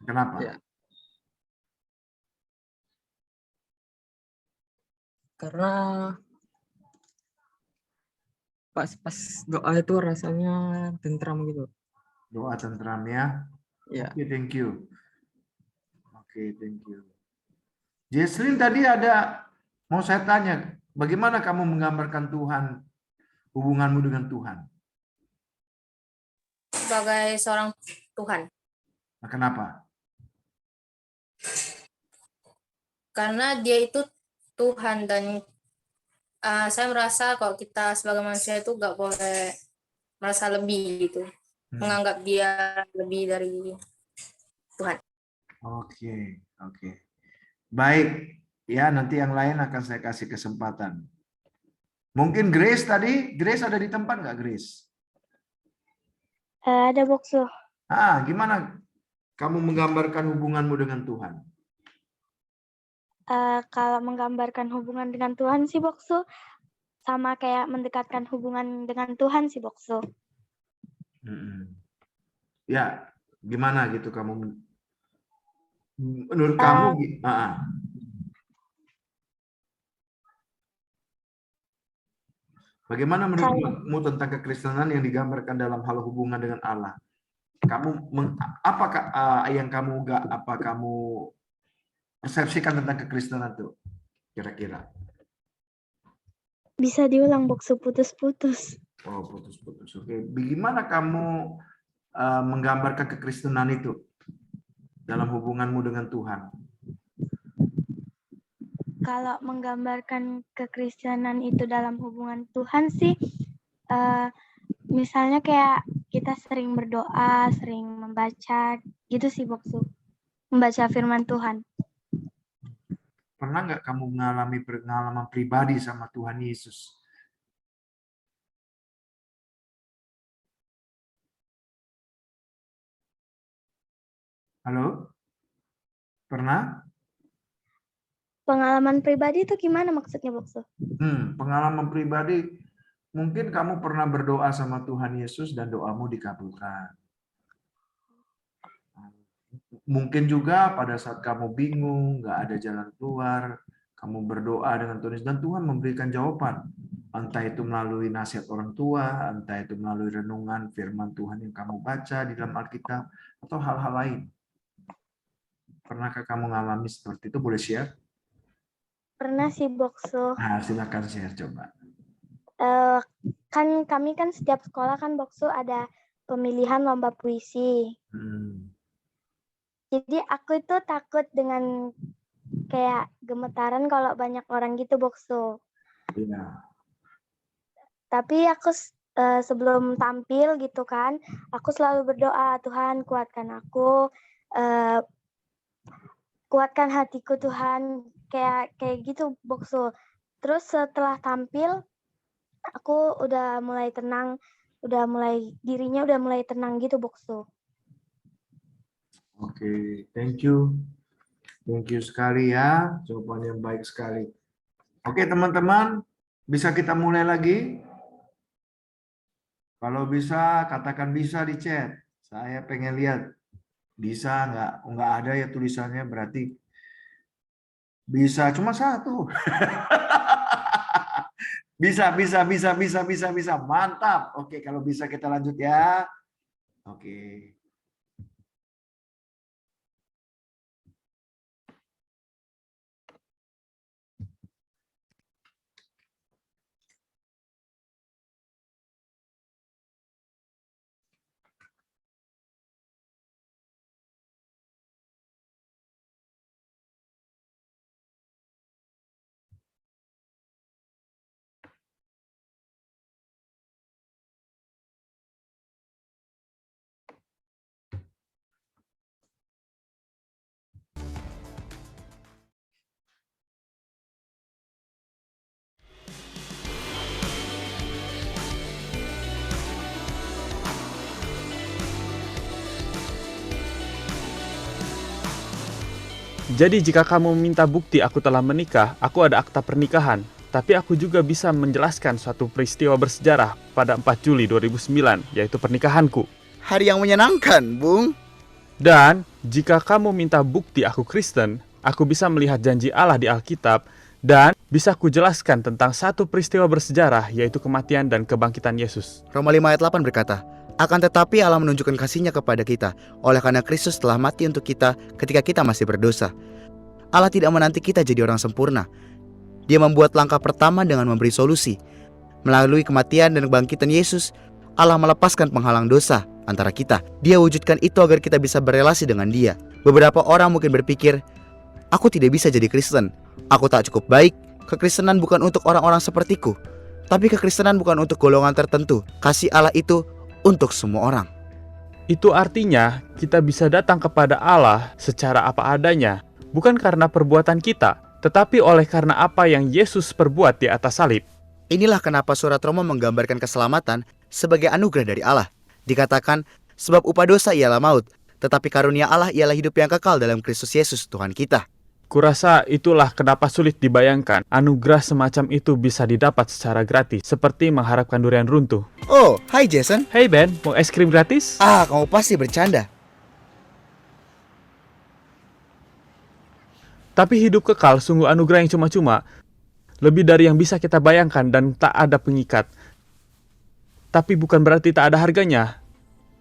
Kenapa? Ya. Karena pas doa itu rasanya tentram gitu. Doa tentram ya. Ya. Oke, thank you. Oke, thank you. Jesslyn tadi ada, mau saya tanya, bagaimana kamu menggambarkan Tuhan, hubunganmu dengan Tuhan? Sebagai seorang Tuhan. Nah, kenapa? Karena dia itu Tuhan dan saya merasa kalau kita sebagai manusia itu nggak boleh merasa lebih gitu, menganggap dia lebih dari Tuhan. Oke, oke. Baik, ya nanti yang lain akan saya kasih kesempatan. Mungkin Grace tadi, Grace ada di tempat nggak Grace? Ada Bokso. Gimana kamu menggambarkan hubunganmu dengan Tuhan? Kalau menggambarkan hubungan dengan Tuhan sih Bokso, sama kayak mendekatkan hubungan dengan Tuhan sih Bokso. Ya, gimana gitu kamu? Menurut kamu? Bagaimana menurutmu tentang kekristenan yang digambarkan dalam hal hubungan dengan Allah? Kamu apakah yang kamu persepsikan tentang kekristenan itu kira-kira? Bisa diulang Bokso, putus-putus. Oh, putus-putus. Oke, bagaimana kamu menggambarkan kekristenan itu dalam hubunganmu dengan Tuhan? Kalau menggambarkan kekristenan itu dalam hubungan Tuhan sih, misalnya kayak kita sering berdoa, sering membaca, gitu sih Boksu. Membaca firman Tuhan. Pernah nggak kamu mengalami pengalaman pribadi sama Tuhan Yesus? Halo? Pernah? Pengalaman pribadi itu gimana maksudnya, Bokso? Pengalaman pribadi, mungkin kamu pernah berdoa sama Tuhan Yesus dan doamu dikabulkan. Mungkin juga pada saat kamu bingung, nggak ada jalan keluar, kamu berdoa dengan Tuhan dan Tuhan memberikan jawaban. Entah itu melalui nasihat orang tua, entah itu melalui renungan firman Tuhan yang kamu baca di dalam Alkitab, atau hal-hal lain. Pernahkah kamu mengalami seperti itu? Boleh share? Pernah sih, Bokso. Silakan share coba. Kan kami kan setiap sekolah kan Bokso ada pemilihan lomba puisi. Jadi aku itu takut dengan kayak gemetaran kalau banyak orang gitu, Bokso. Iya. Tapi aku sebelum tampil gitu kan, aku selalu berdoa, Tuhan kuatkan aku, kuatkan hatiku Tuhan, kayak gitu Bokso. Terus setelah tampil, aku udah mulai tenang, dirinya udah mulai tenang gitu Bokso. Oke, thank you. Thank you sekali ya, jawaban yang baik sekali. Oke teman-teman, bisa kita mulai lagi? Kalau bisa, katakan bisa di chat. Saya pengen lihat. Bisa nggak ada ya tulisannya, berarti bisa cuma satu. Bisa. Mantap. Oke, kalau bisa kita lanjut ya. Oke. Jadi jika kamu meminta bukti aku telah menikah, aku ada akta pernikahan. Tapi aku juga bisa menjelaskan suatu peristiwa bersejarah pada 4 Juli 2009, yaitu pernikahanku. Hari yang menyenangkan, Bung. Dan jika kamu minta bukti aku Kristen, aku bisa melihat janji Allah di Alkitab dan bisa kujelaskan tentang satu peristiwa bersejarah, yaitu kematian dan kebangkitan Yesus. Roma 5 ayat 8 berkata, akan tetapi Allah menunjukkan kasih-Nya kepada kita oleh karena Kristus telah mati untuk kita ketika kita masih berdosa. Allah tidak menanti kita jadi orang sempurna. Dia membuat langkah pertama dengan memberi solusi. Melalui kematian dan kebangkitan Yesus, Allah melepaskan penghalang dosa antara kita. Dia wujudkan itu agar kita bisa berelasi dengan Dia. Beberapa orang mungkin berpikir, aku tidak bisa jadi Kristen. Aku tak cukup baik. Kekristenan bukan untuk orang-orang sepertiku. Tapi kekristenan bukan untuk golongan tertentu. Kasih Allah itu untuk semua orang. Itu artinya kita bisa datang kepada Allah secara apa adanya, bukan karena perbuatan kita, tetapi oleh karena apa yang Yesus perbuat di atas salib. Inilah kenapa surat Roma menggambarkan keselamatan sebagai anugerah dari Allah. Dikatakan, sebab upah dosa ialah maut, tetapi karunia Allah ialah hidup yang kekal dalam Kristus Yesus Tuhan kita. Kurasa itulah kenapa sulit dibayangkan anugerah semacam itu bisa didapat secara gratis, seperti mengharapkan durian runtuh. Oh, hai Jason. Hey Ben, mau es krim gratis? Kamu pasti bercanda. Tapi hidup kekal sungguh anugerah yang cuma-cuma, lebih dari yang bisa kita bayangkan dan tak ada pengikat. Tapi bukan berarti tak ada harganya.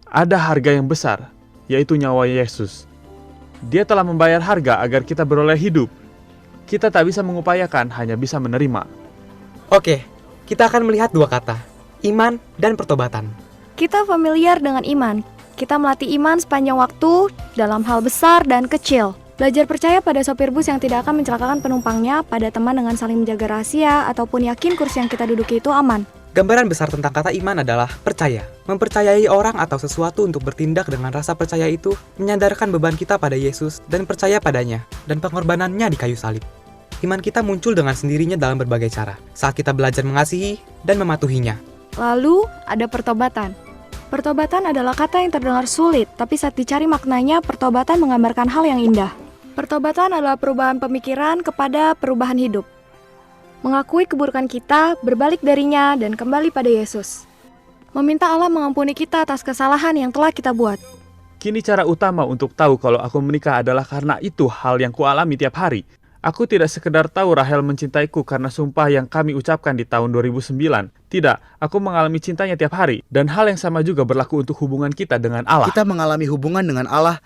Ada harga yang besar, yaitu nyawa Yesus. Dia telah membayar harga agar kita beroleh hidup. Kita tak bisa mengupayakan, hanya bisa menerima. Oke, kita akan melihat dua kata, iman dan pertobatan. Kita familiar dengan iman. Kita melatih iman sepanjang waktu dalam hal besar dan kecil. Belajar percaya pada sopir bus yang tidak akan mencelakakan penumpangnya, pada teman dengan saling menjaga rahasia, ataupun yakin kursi yang kita duduki itu aman. Gambaran besar tentang kata iman adalah percaya. Mempercayai orang atau sesuatu untuk bertindak dengan rasa percaya itu menyandarkan beban kita pada Yesus dan percaya padanya dan pengorbanannya di kayu salib. Iman kita muncul dengan sendirinya dalam berbagai cara saat kita belajar mengasihi dan mematuhinya. Lalu ada pertobatan. Pertobatan adalah kata yang terdengar sulit, tapi saat dicari maknanya, pertobatan menggambarkan hal yang indah. Pertobatan adalah perubahan pemikiran kepada perubahan hidup. Mengakui keburukan kita, berbalik darinya, dan kembali pada Yesus. Meminta Allah mengampuni kita atas kesalahan yang telah kita buat. Kini cara utama untuk tahu kalau aku menikah adalah karena itu hal yang kualami tiap hari. Aku tidak sekedar tahu Rahel mencintaiku karena sumpah yang kami ucapkan di tahun 2009. Tidak, aku mengalami cintanya tiap hari. Dan hal yang sama juga berlaku untuk hubungan kita dengan Allah. Kita mengalami hubungan dengan Allah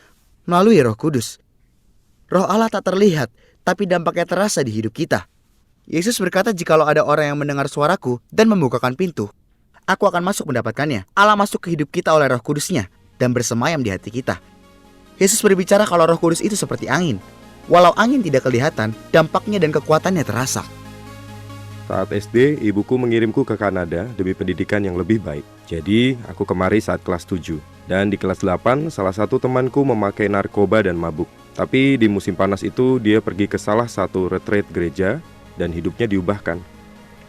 melalui Roh Kudus. Roh Allah tak terlihat, tapi dampaknya terasa di hidup kita. Yesus berkata, jikalau ada orang yang mendengar suaraku dan membukakan pintu, aku akan masuk mendapatkannya. Allah masuk ke hidup kita oleh Roh Kudus-Nya dan bersemayam di hati kita. Yesus berbicara kalau Roh Kudus itu seperti angin. Walau angin tidak kelihatan, dampaknya dan kekuatannya terasa. Saat SD, ibuku mengirimku ke Kanada demi pendidikan yang lebih baik. Jadi, aku kemari saat kelas 7. Dan di kelas 8, salah satu temanku memakai narkoba dan mabuk. Tapi di musim panas itu, dia pergi ke salah satu retreat gereja dan hidupnya diubahkan.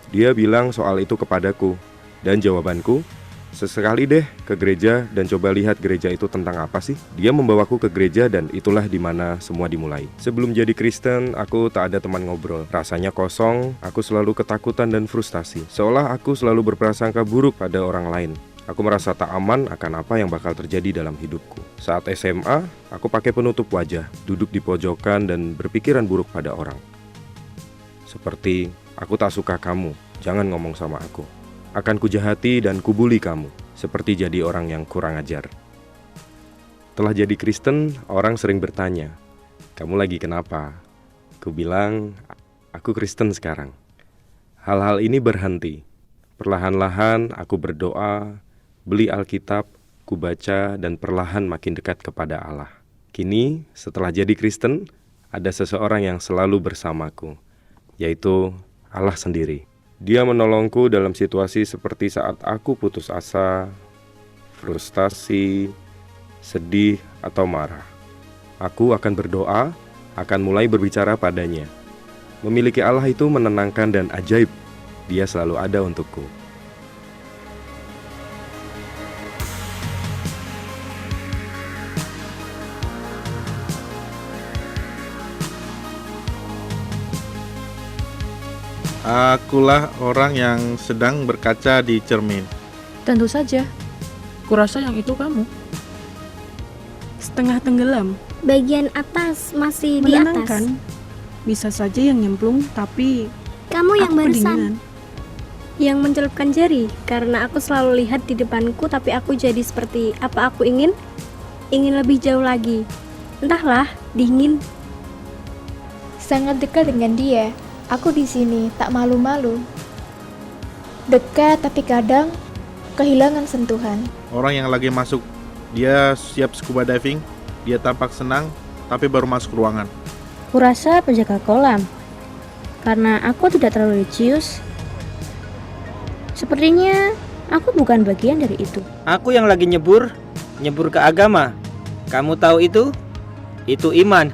Dia bilang soal itu kepadaku. Dan jawabanku, sesekali deh ke gereja dan coba lihat gereja itu tentang apa sih. Dia membawaku ke gereja dan itulah di mana semua dimulai. Sebelum jadi Kristen, aku tak ada teman ngobrol. Rasanya kosong, aku selalu ketakutan dan frustasi. Seolah aku selalu berprasangka buruk pada orang lain. Aku merasa tak aman akan apa yang bakal terjadi dalam hidupku. Saat SMA, aku pakai penutup wajah, duduk di pojokan dan berpikiran buruk pada orang. Seperti, aku tak suka kamu, jangan ngomong sama aku. Akan kujahati dan kubuli kamu, seperti jadi orang yang kurang ajar. Setelah jadi Kristen, orang sering bertanya, kamu lagi kenapa? Ku bilang, aku Kristen sekarang. Hal-hal ini berhenti. Perlahan-lahan aku berdoa, beli Alkitab, ku baca, dan perlahan makin dekat kepada Allah. Kini, setelah jadi Kristen, ada seseorang yang selalu bersamaku, yaitu Allah sendiri. Dia menolongku dalam situasi seperti saat aku putus asa, frustasi, sedih, atau marah. Aku akan berdoa, akan mulai berbicara padanya. Memiliki Allah itu menenangkan dan ajaib. Dia selalu ada untukku. Akulah orang yang sedang berkaca di cermin. Tentu saja. Kurasa yang itu kamu. Setengah tenggelam. Bagian atas masih di atas. Menenangkan. Bisa saja yang nyemplung, tapi Kamu yang aku barusan. kedinginan. Yang mencelupkan jari, karena aku selalu lihat di depanku, tapi aku jadi seperti apa aku ingin lebih jauh lagi. Entahlah, dingin. Sangat dekat dengan dia. Aku di sini tak malu-malu. Dekat tapi kadang kehilangan sentuhan. Orang yang lagi masuk, dia siap scuba diving, dia tampak senang, tapi baru masuk ruangan. Kurasa penjaga kolam. Karena aku tidak terlalu religius. Sepertinya aku bukan bagian dari itu. Aku yang lagi nyebur ke agama. Kamu tahu itu? Itu iman.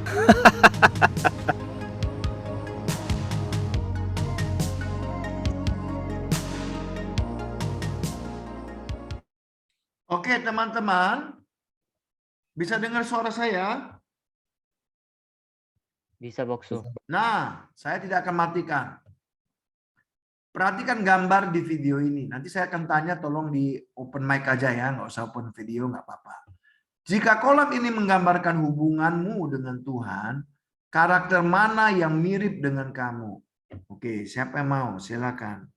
Oke, teman-teman. Bisa dengar suara saya? Bisa, Boksu. Nah, saya tidak akan matikan. Perhatikan gambar di video ini. Nanti saya akan tanya, tolong di open mic aja ya, nggak usah open video, nggak apa-apa. Jika kolam ini menggambarkan hubunganmu dengan Tuhan, karakter mana yang mirip dengan kamu? Oke, siapa yang mau? Silakan.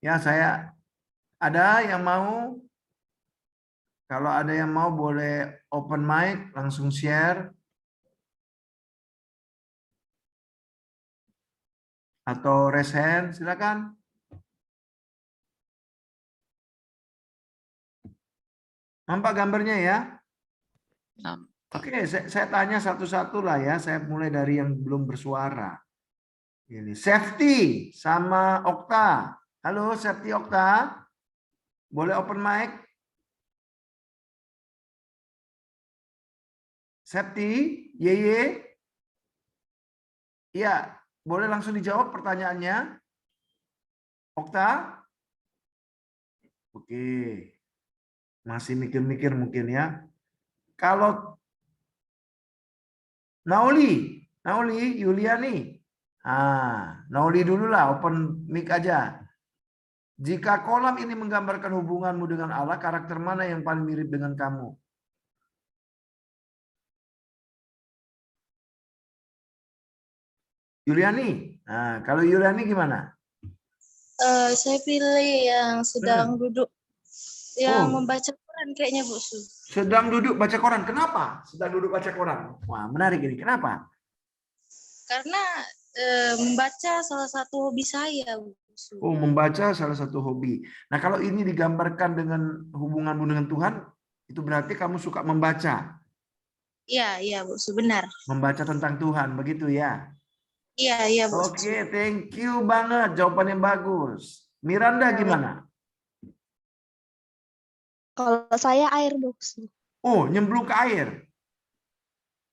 Ya, saya ada yang mau? Kalau ada yang mau boleh open mic, langsung share. Atau raise hand, silakan. Nampak gambarnya ya? Oke, saya tanya satu-satu lah ya. Saya mulai dari yang belum bersuara. Ini Safety sama Okta. Halo, Safety, Okta. Boleh open mic? Safety, Yeye? Iya, boleh langsung dijawab pertanyaannya? Okta? Oke. Masih mikir-mikir mungkin ya. Kalau Nauli, Yuliani. Nauli dulu lah, open mic aja. Jika kolam ini menggambarkan hubunganmu dengan Allah, karakter mana yang paling mirip dengan kamu? Yuliani. Nah, kalau Yuliani gimana? Saya pilih yang sedang duduk, yang membaca Quran kayaknya, Bu Su. Sedang duduk baca koran. Kenapa? Sedang duduk baca koran. Wah, menarik ini. Kenapa? Karena membaca salah satu hobi saya, Bu Su. Oh, membaca salah satu hobi. Nah, kalau ini digambarkan dengan hubunganmu dengan Tuhan, itu berarti kamu suka membaca. Iya, Bu Su, benar. Membaca tentang Tuhan, begitu ya? Iya, Bu Su. Oke, thank you banget. Jawaban yang bagus. Miranda gimana? Kalau saya air, Boksu. Oh, nyemplung ke air.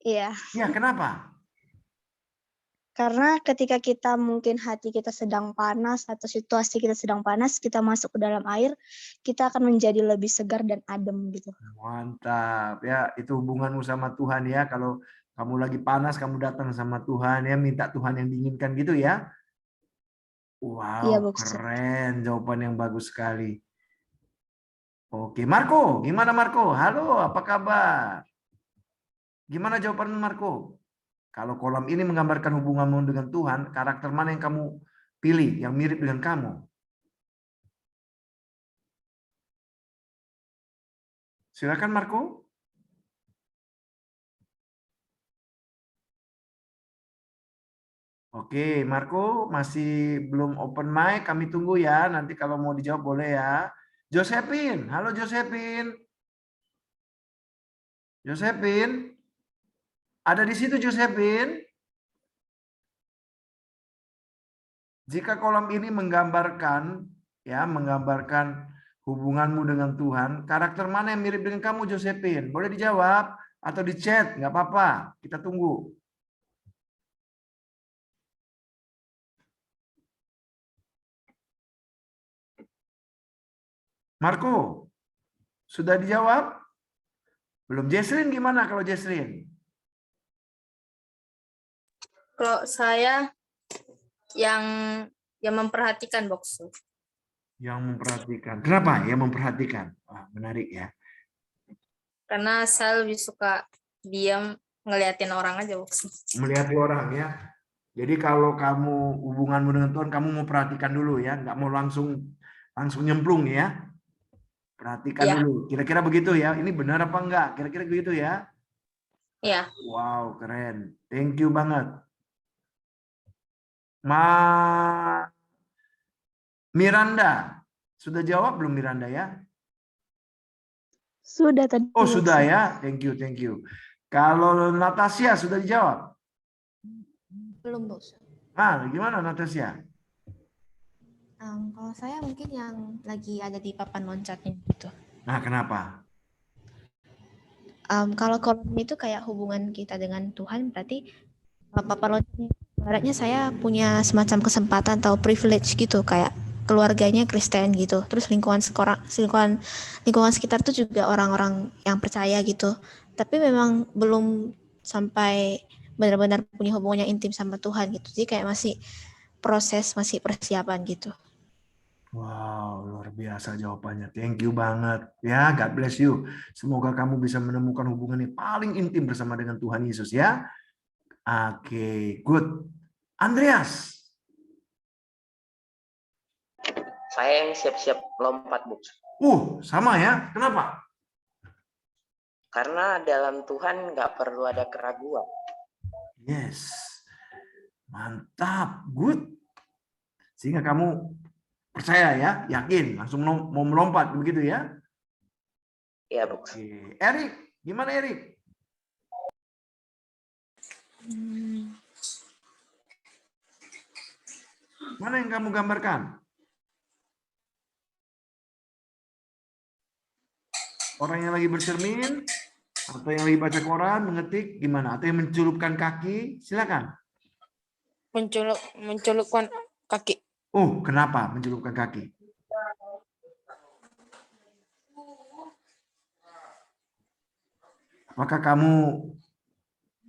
Iya. Ya, kenapa? Karena ketika kita mungkin hati kita sedang panas atau situasi kita sedang panas, kita masuk ke dalam air, kita akan menjadi lebih segar dan adem gitu. Mantap. Ya, itu hubunganmu sama Tuhan ya. Kalau kamu lagi panas, kamu datang sama Tuhan ya, minta Tuhan yang diinginkan gitu ya. Wow, Iya, Boksu. keren. Jawaban yang bagus sekali. Oke, Marco, gimana Marco? Halo, apa kabar? Gimana jawaban Marco? Kalau kolam ini menggambarkan hubunganmu dengan Tuhan, karakter mana yang kamu pilih yang mirip dengan kamu? Silakan Marco. Oke, Marco masih belum open mic, kami tunggu ya. Nanti kalau mau dijawab boleh ya. Josephine, halo Josephine. Josephine, ada di situ Josephine? Jika kolam ini menggambarkan hubunganmu dengan Tuhan, karakter mana yang mirip dengan kamu Josephine? Boleh dijawab atau di chat, nggak apa-apa. Kita tunggu. Marco, sudah dijawab? Belum. Jesslyn gimana kalau Jesslyn? Kalau saya yang memperhatikan Bokso. Yang memperhatikan. Kenapa yang memperhatikan? Wah, menarik ya. Karena saya lebih suka diam ngeliatin orang aja Bokso. Melihat orang ya. Jadi kalau kamu hubunganmu dengan Tuhan, kamu mau perhatikan dulu ya, nggak mau langsung nyemplung ya. Perhatikan Iya. dulu. Kira-kira begitu ya. Ini benar apa enggak? Kira-kira begitu ya. Iya. Wow, keren. Thank you banget. Miranda, sudah jawab belum Miranda ya? Sudah tadi. Oh sudah Bokso. ya, thank you. Kalau Natasha sudah dijawab? Belum, Bos. Gimana Natasha? Kalau saya mungkin yang lagi ada di papan loncatnya gitu. Nah, kenapa? Kalau kolom itu kayak hubungan kita dengan Tuhan, berarti papan loncatnya ibaratnya saya punya semacam kesempatan atau privilege gitu, kayak keluarganya Kristen gitu. Terus lingkungan sekitar tuh juga orang-orang yang percaya gitu. Tapi memang belum sampai benar-benar punya hubungan yang intim sama Tuhan gitu. Jadi kayak masih proses, masih persiapan gitu. Wow, luar biasa jawabannya. Thank you banget. Ya, God bless you. Semoga kamu bisa menemukan hubungan yang paling intim bersama dengan Tuhan Yesus ya. Oke, good. Andreas. Saya yang siap-siap lompat, Bu. Sama ya. Kenapa? Karena dalam Tuhan nggak perlu ada keraguan. Yes. Mantap. Good. Sehingga kamu percaya ya, yakin, langsung mau melompat begitu ya? Iya, Bu. Erik, gimana Erik? Mana yang kamu gambarkan? Orang yang lagi bercermin, atau yang lagi baca koran, mengetik, gimana? Atau yang mencelupkan kaki, silakan. Mencelupkan kaki. Kenapa mencelupkan kaki? Apakah kamu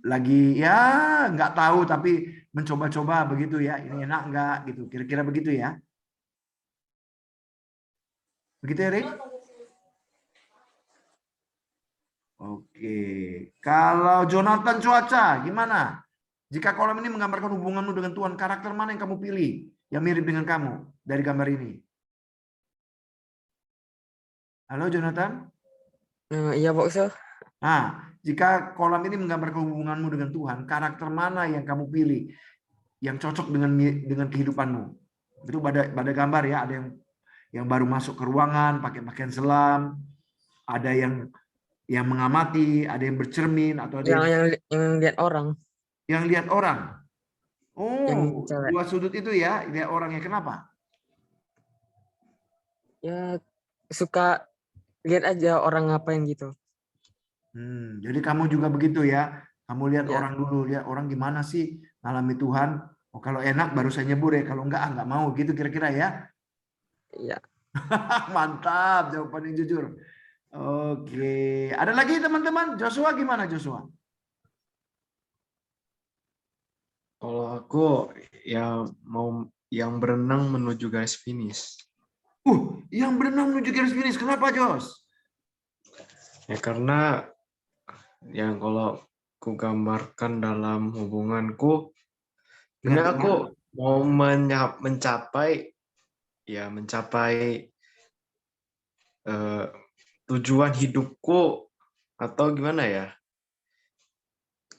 lagi ya nggak tahu tapi mencoba-coba begitu ya? Ini enak nggak gitu? Kira-kira begitu ya? Begitu Erik? Oke. Kalau Jonathan Cuaca, gimana? Jika kolom ini menggambarkan hubunganmu dengan Tuhan, karakter mana yang kamu pilih? Yang mirip dengan kamu dari gambar ini? Halo Jonathan? Iya, Bokso. Jika kolom ini menggambarkan hubunganmu dengan Tuhan, karakter mana yang kamu pilih? Yang cocok dengan kehidupanmu? Itu pada gambar ya, ada yang baru masuk ke ruangan, pakai pakaian selam, ada yang mengamati, ada yang bercermin, atau ada yang lihat orang. Yang lihat orang. Yang cewek. Dua sudut itu ya, lihat orangnya. Kenapa? Ya, suka lihat aja orang ngapain gitu. Jadi kamu juga begitu ya. Kamu lihat orang dulu, lihat orang gimana sih ngalami Tuhan. Kalau enak baru saya nyebur ya, kalau enggak mau gitu kira-kira ya. Iya. Mantap, jawaban yang jujur. Oke, ada lagi teman-teman? Joshua gimana Joshua? Kalau aku ya mau yang berenang menuju garis finish. Yang berenang menuju garis finish. Kenapa, Jos? Ya karena yang kalau aku gambarkan dalam hubunganku, ini aku mau mencapai tujuan hidupku atau gimana ya?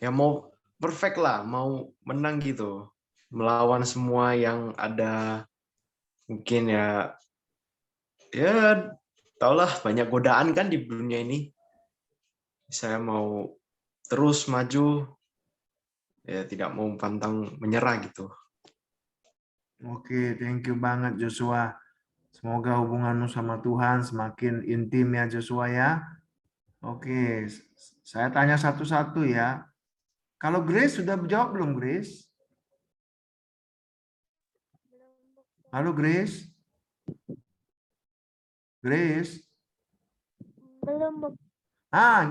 Ya mau perfect lah, mau menang gitu, melawan semua yang ada. Mungkin ya taulah banyak godaan kan di dunia ini. Saya mau terus maju, ya tidak mau pantang menyerah gitu. Oke, thank you banget Joshua. Semoga hubunganmu sama Tuhan semakin intim ya Joshua ya. Oke, saya tanya satu-satu ya. Kalau Grace sudah jawab belum Grace? Halo Grace? Grace? Belum.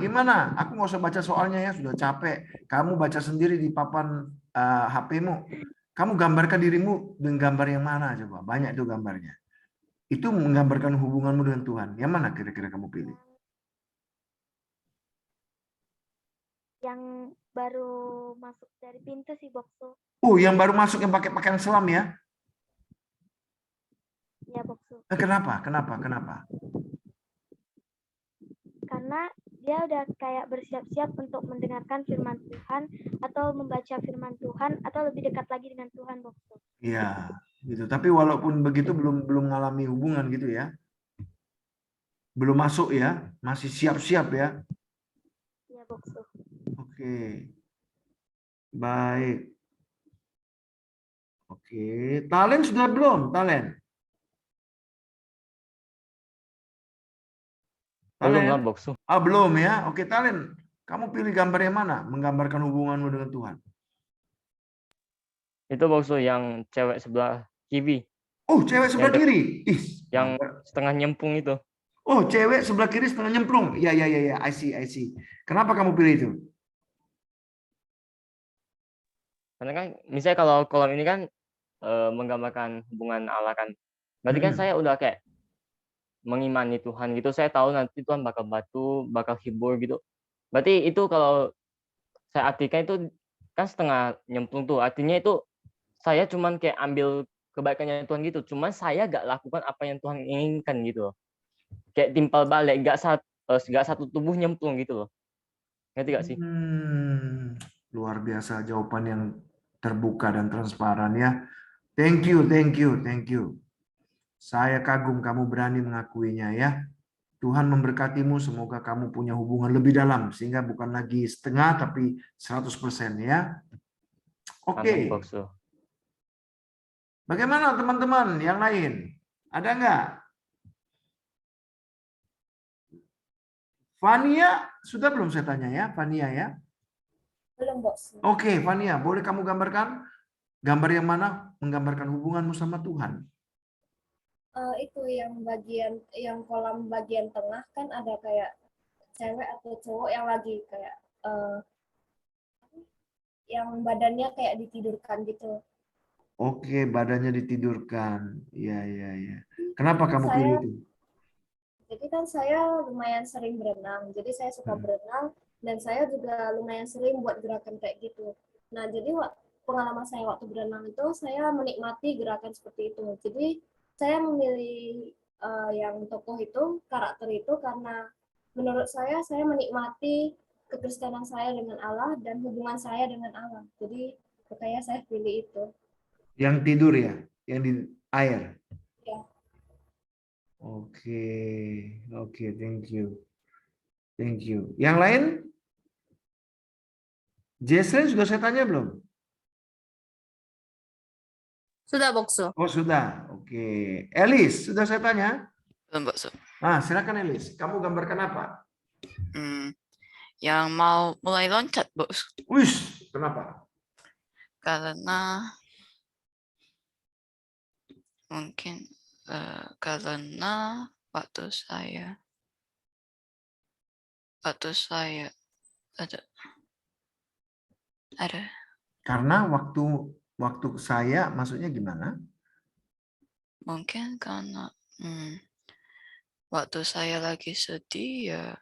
Gimana? Aku nggak usah baca soalnya ya, sudah capek. Kamu baca sendiri di papan HP-mu. Kamu gambarkan dirimu dengan gambar yang mana coba? Banyak itu gambarnya. Itu menggambarkan hubunganmu dengan Tuhan. Yang mana kira-kira kamu pilih? Yang baru masuk dari pintu sih, Bokso. Oh, yang baru masuk yang pakai pakaian selam ya? Ya, Bokso. Kenapa? Kenapa? Kenapa? Karena dia udah kayak bersiap-siap untuk mendengarkan firman Tuhan atau membaca firman Tuhan atau lebih dekat lagi dengan Tuhan, Bokso. Iya, gitu. Tapi walaupun begitu belum mengalami hubungan gitu ya. Belum masuk ya, masih siap-siap ya. Iya, Bokso. Oke. Baik. Oke, Talen sudah belum? Talen? Belum lah, Talen? Boksu. Ah, belum ya. Oke, Talen. Kamu pilih gambar yang mana? Menggambarkan hubunganmu dengan Tuhan. Itu Boksu yang cewek sebelah kiri. Oh, cewek sebelah kiri. Ih, yang setengah nyempung itu. Oh, cewek sebelah kiri setengah nyemplung. Ya, ya, ya, ya. I see, I see. Kenapa kamu pilih itu? Karena kan misalnya kalau kolam ini kan menggambarkan hubungan Allah kan. Berarti kan saya udah kayak mengimani Tuhan gitu. Saya tahu nanti Tuhan bakal bantu, bakal hibur gitu. Berarti itu kalau saya artikan itu kan setengah nyemplung tuh. Artinya itu saya cuman kayak ambil kebaikannya Tuhan gitu. Cuman saya gak lakukan apa yang Tuhan inginkan gitu loh. Kayak timpal balik, gak satu tubuh nyemplung gitu loh. Ngerti gak sih? Luar biasa jawaban yang terbuka dan transparan ya. Thank you, thank you, thank you. Saya kagum kamu berani mengakuinya ya. Tuhan memberkatimu, semoga kamu punya hubungan lebih dalam sehingga bukan lagi setengah tapi 100% ya. Oke. Bagaimana teman-teman yang lain? Ada nggak? Fania, sudah belum saya tanya ya, Fania ya? Belum, Bos. Oke, Fania, boleh kamu gambarkan? Gambar yang mana menggambarkan hubunganmu sama Tuhan? Itu yang kolam bagian tengah kan ada kayak cewek atau cowok yang lagi kayak yang badannya kayak ditidurkan gitu. Oke, badannya ditidurkan. Iya, iya, iya. Kenapa kamu pilih itu? Jadi kan saya lumayan sering berenang, jadi saya suka berenang dan saya juga lumayan sering buat gerakan kayak gitu. Nah, jadi pengalaman saya waktu berenang itu saya menikmati gerakan seperti itu. Jadi saya memilih yang tokoh itu, karakter itu karena menurut saya menikmati kekristenan saya dengan Allah dan hubungan saya dengan Allah. Jadi makanya saya pilih itu. Yang tidur ya, yang di air. Ya. Oke, oke, thank you. Thank you. Yang lain? Jesslyn sudah saya tanya belum? Sudah, Bokso. Oh, sudah. Oke. Elis, sudah saya tanya? Belum, Bokso. Nah, silakan Elis. Kamu gambarkan apa? Yang mau mulai loncat, Bos. Wih, kenapa? Karena mungkin karena waktu saya ada. Karena waktu saya maksudnya gimana? Mungkin karena waktu saya lagi sedih ya.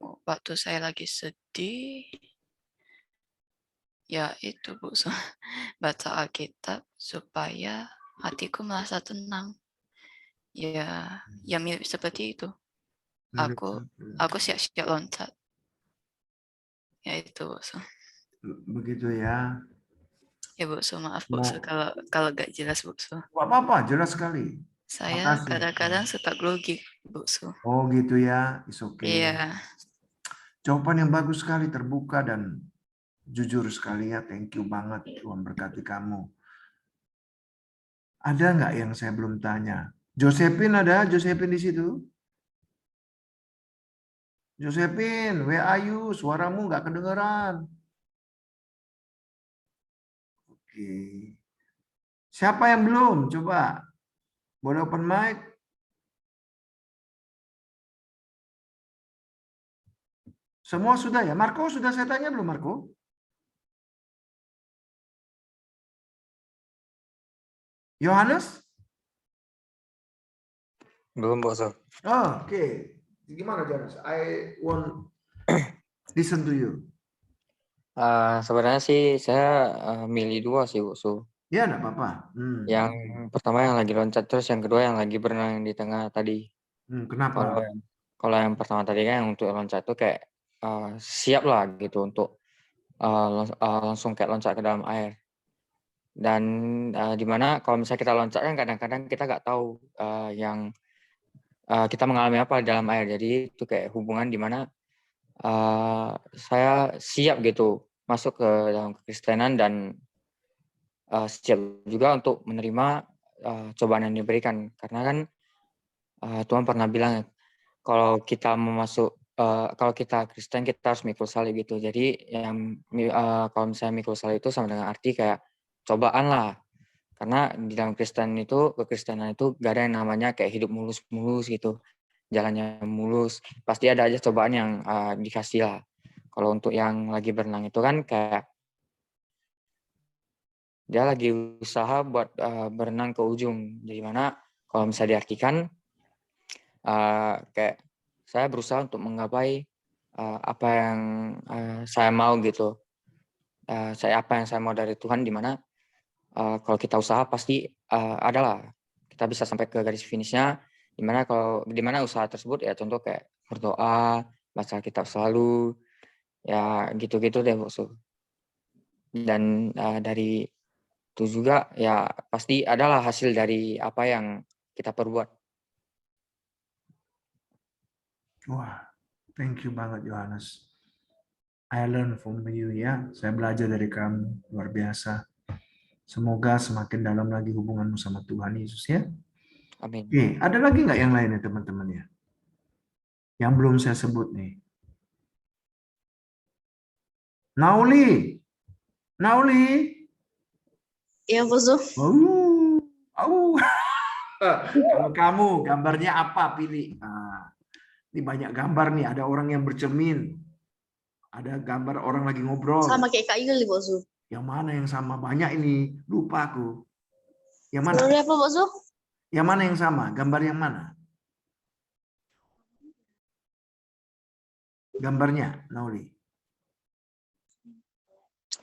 Waktu saya lagi sedih ya itu, Bu, baca Alkitab supaya hatiku merasa tenang. Ya mirip seperti itu. Aku siap-siap loncat. Ya itu, Bu. Begitu ya. Ya, Bu, maaf, Bu, kalau gak jelas, Bu. Gak apa-apa, jelas sekali. Saya kadang-kadang suka grogi, Bu. Oh gitu ya, it's okay. Iya. Jawaban yang bagus sekali, terbuka dan jujur sekali ya. Thank you banget, Tuhan berkati kamu. Ada nggak yang saya belum tanya? Josephine ada? Josephine di situ? Josephine, where are you? Suaramu nggak kedengeran. Oke. Siapa yang belum? Coba. Boleh open mic? Semua sudah ya? Marco, sudah saya tanya belum, Marco? Yohanes? Belum, bokso. Oh, oke. Gimana Yohanes? I want listen to you. Sebenarnya sih saya milih dua sih, bokso. Ya, enggak apa-apa. Yang pertama yang lagi loncat, terus yang kedua yang lagi berenang di tengah tadi. Kenapa? Kalau yang pertama tadi kan yang untuk loncat tuh kayak siap lah gitu untuk langsung kayak loncat ke dalam air. Dan dimana kalau misalnya kita loncat kan kadang-kadang kita nggak tahu yang kita mengalami apa di dalam air. Jadi itu kayak hubungan dimana saya siap gitu masuk ke dalam kekristenan dan siap juga untuk menerima cobaan yang diberikan. Karena kan Tuhan pernah bilang kalau kita kalau kita Kristen kita harus mikul salib gitu. Jadi yang kalau misalnya mikul salib itu sama dengan arti kayak cobaan lah. Karena di dalam kekristenan itu gak ada yang namanya kayak hidup mulus-mulus gitu. Jalannya mulus. Pasti ada aja cobaan yang dikasih lah. Kalau untuk yang lagi berenang itu kan kayak dia lagi usaha buat berenang ke ujung. Jadi mana kalau misalnya diartikan kayak saya berusaha untuk menggapai apa yang saya mau gitu. Apa yang saya mau dari Tuhan, di mana kalau kita usaha pasti adalah kita bisa sampai ke garis finishnya. Di mana usaha tersebut ya contoh kayak berdoa, baca kitab selalu, ya gitu-gitu deh bokso. Dan dari itu juga ya pasti adalah hasil dari apa yang kita perbuat. Wah, thank you banget Yohanes. I learn from you ya. Saya belajar dari kamu, luar biasa. Semoga semakin dalam lagi hubunganmu sama Tuhan Yesus ya. Amin. Oke, ada lagi nggak yang lainnya teman-teman ya? Yang belum saya sebut nih. Nauli. Ya, bokso. Kalau kamu gambarnya apa pilih? Ini banyak gambar nih. Ada orang yang bercermin. Ada gambar orang lagi ngobrol. Sama kayak Kak Yul, bokso. Yang mana yang sama? Banyak ini. Lupa aku. Yang mana? Sebenarnya apa, bokso? Yang mana yang sama? Gambar yang mana? Gambarnya, Nauli.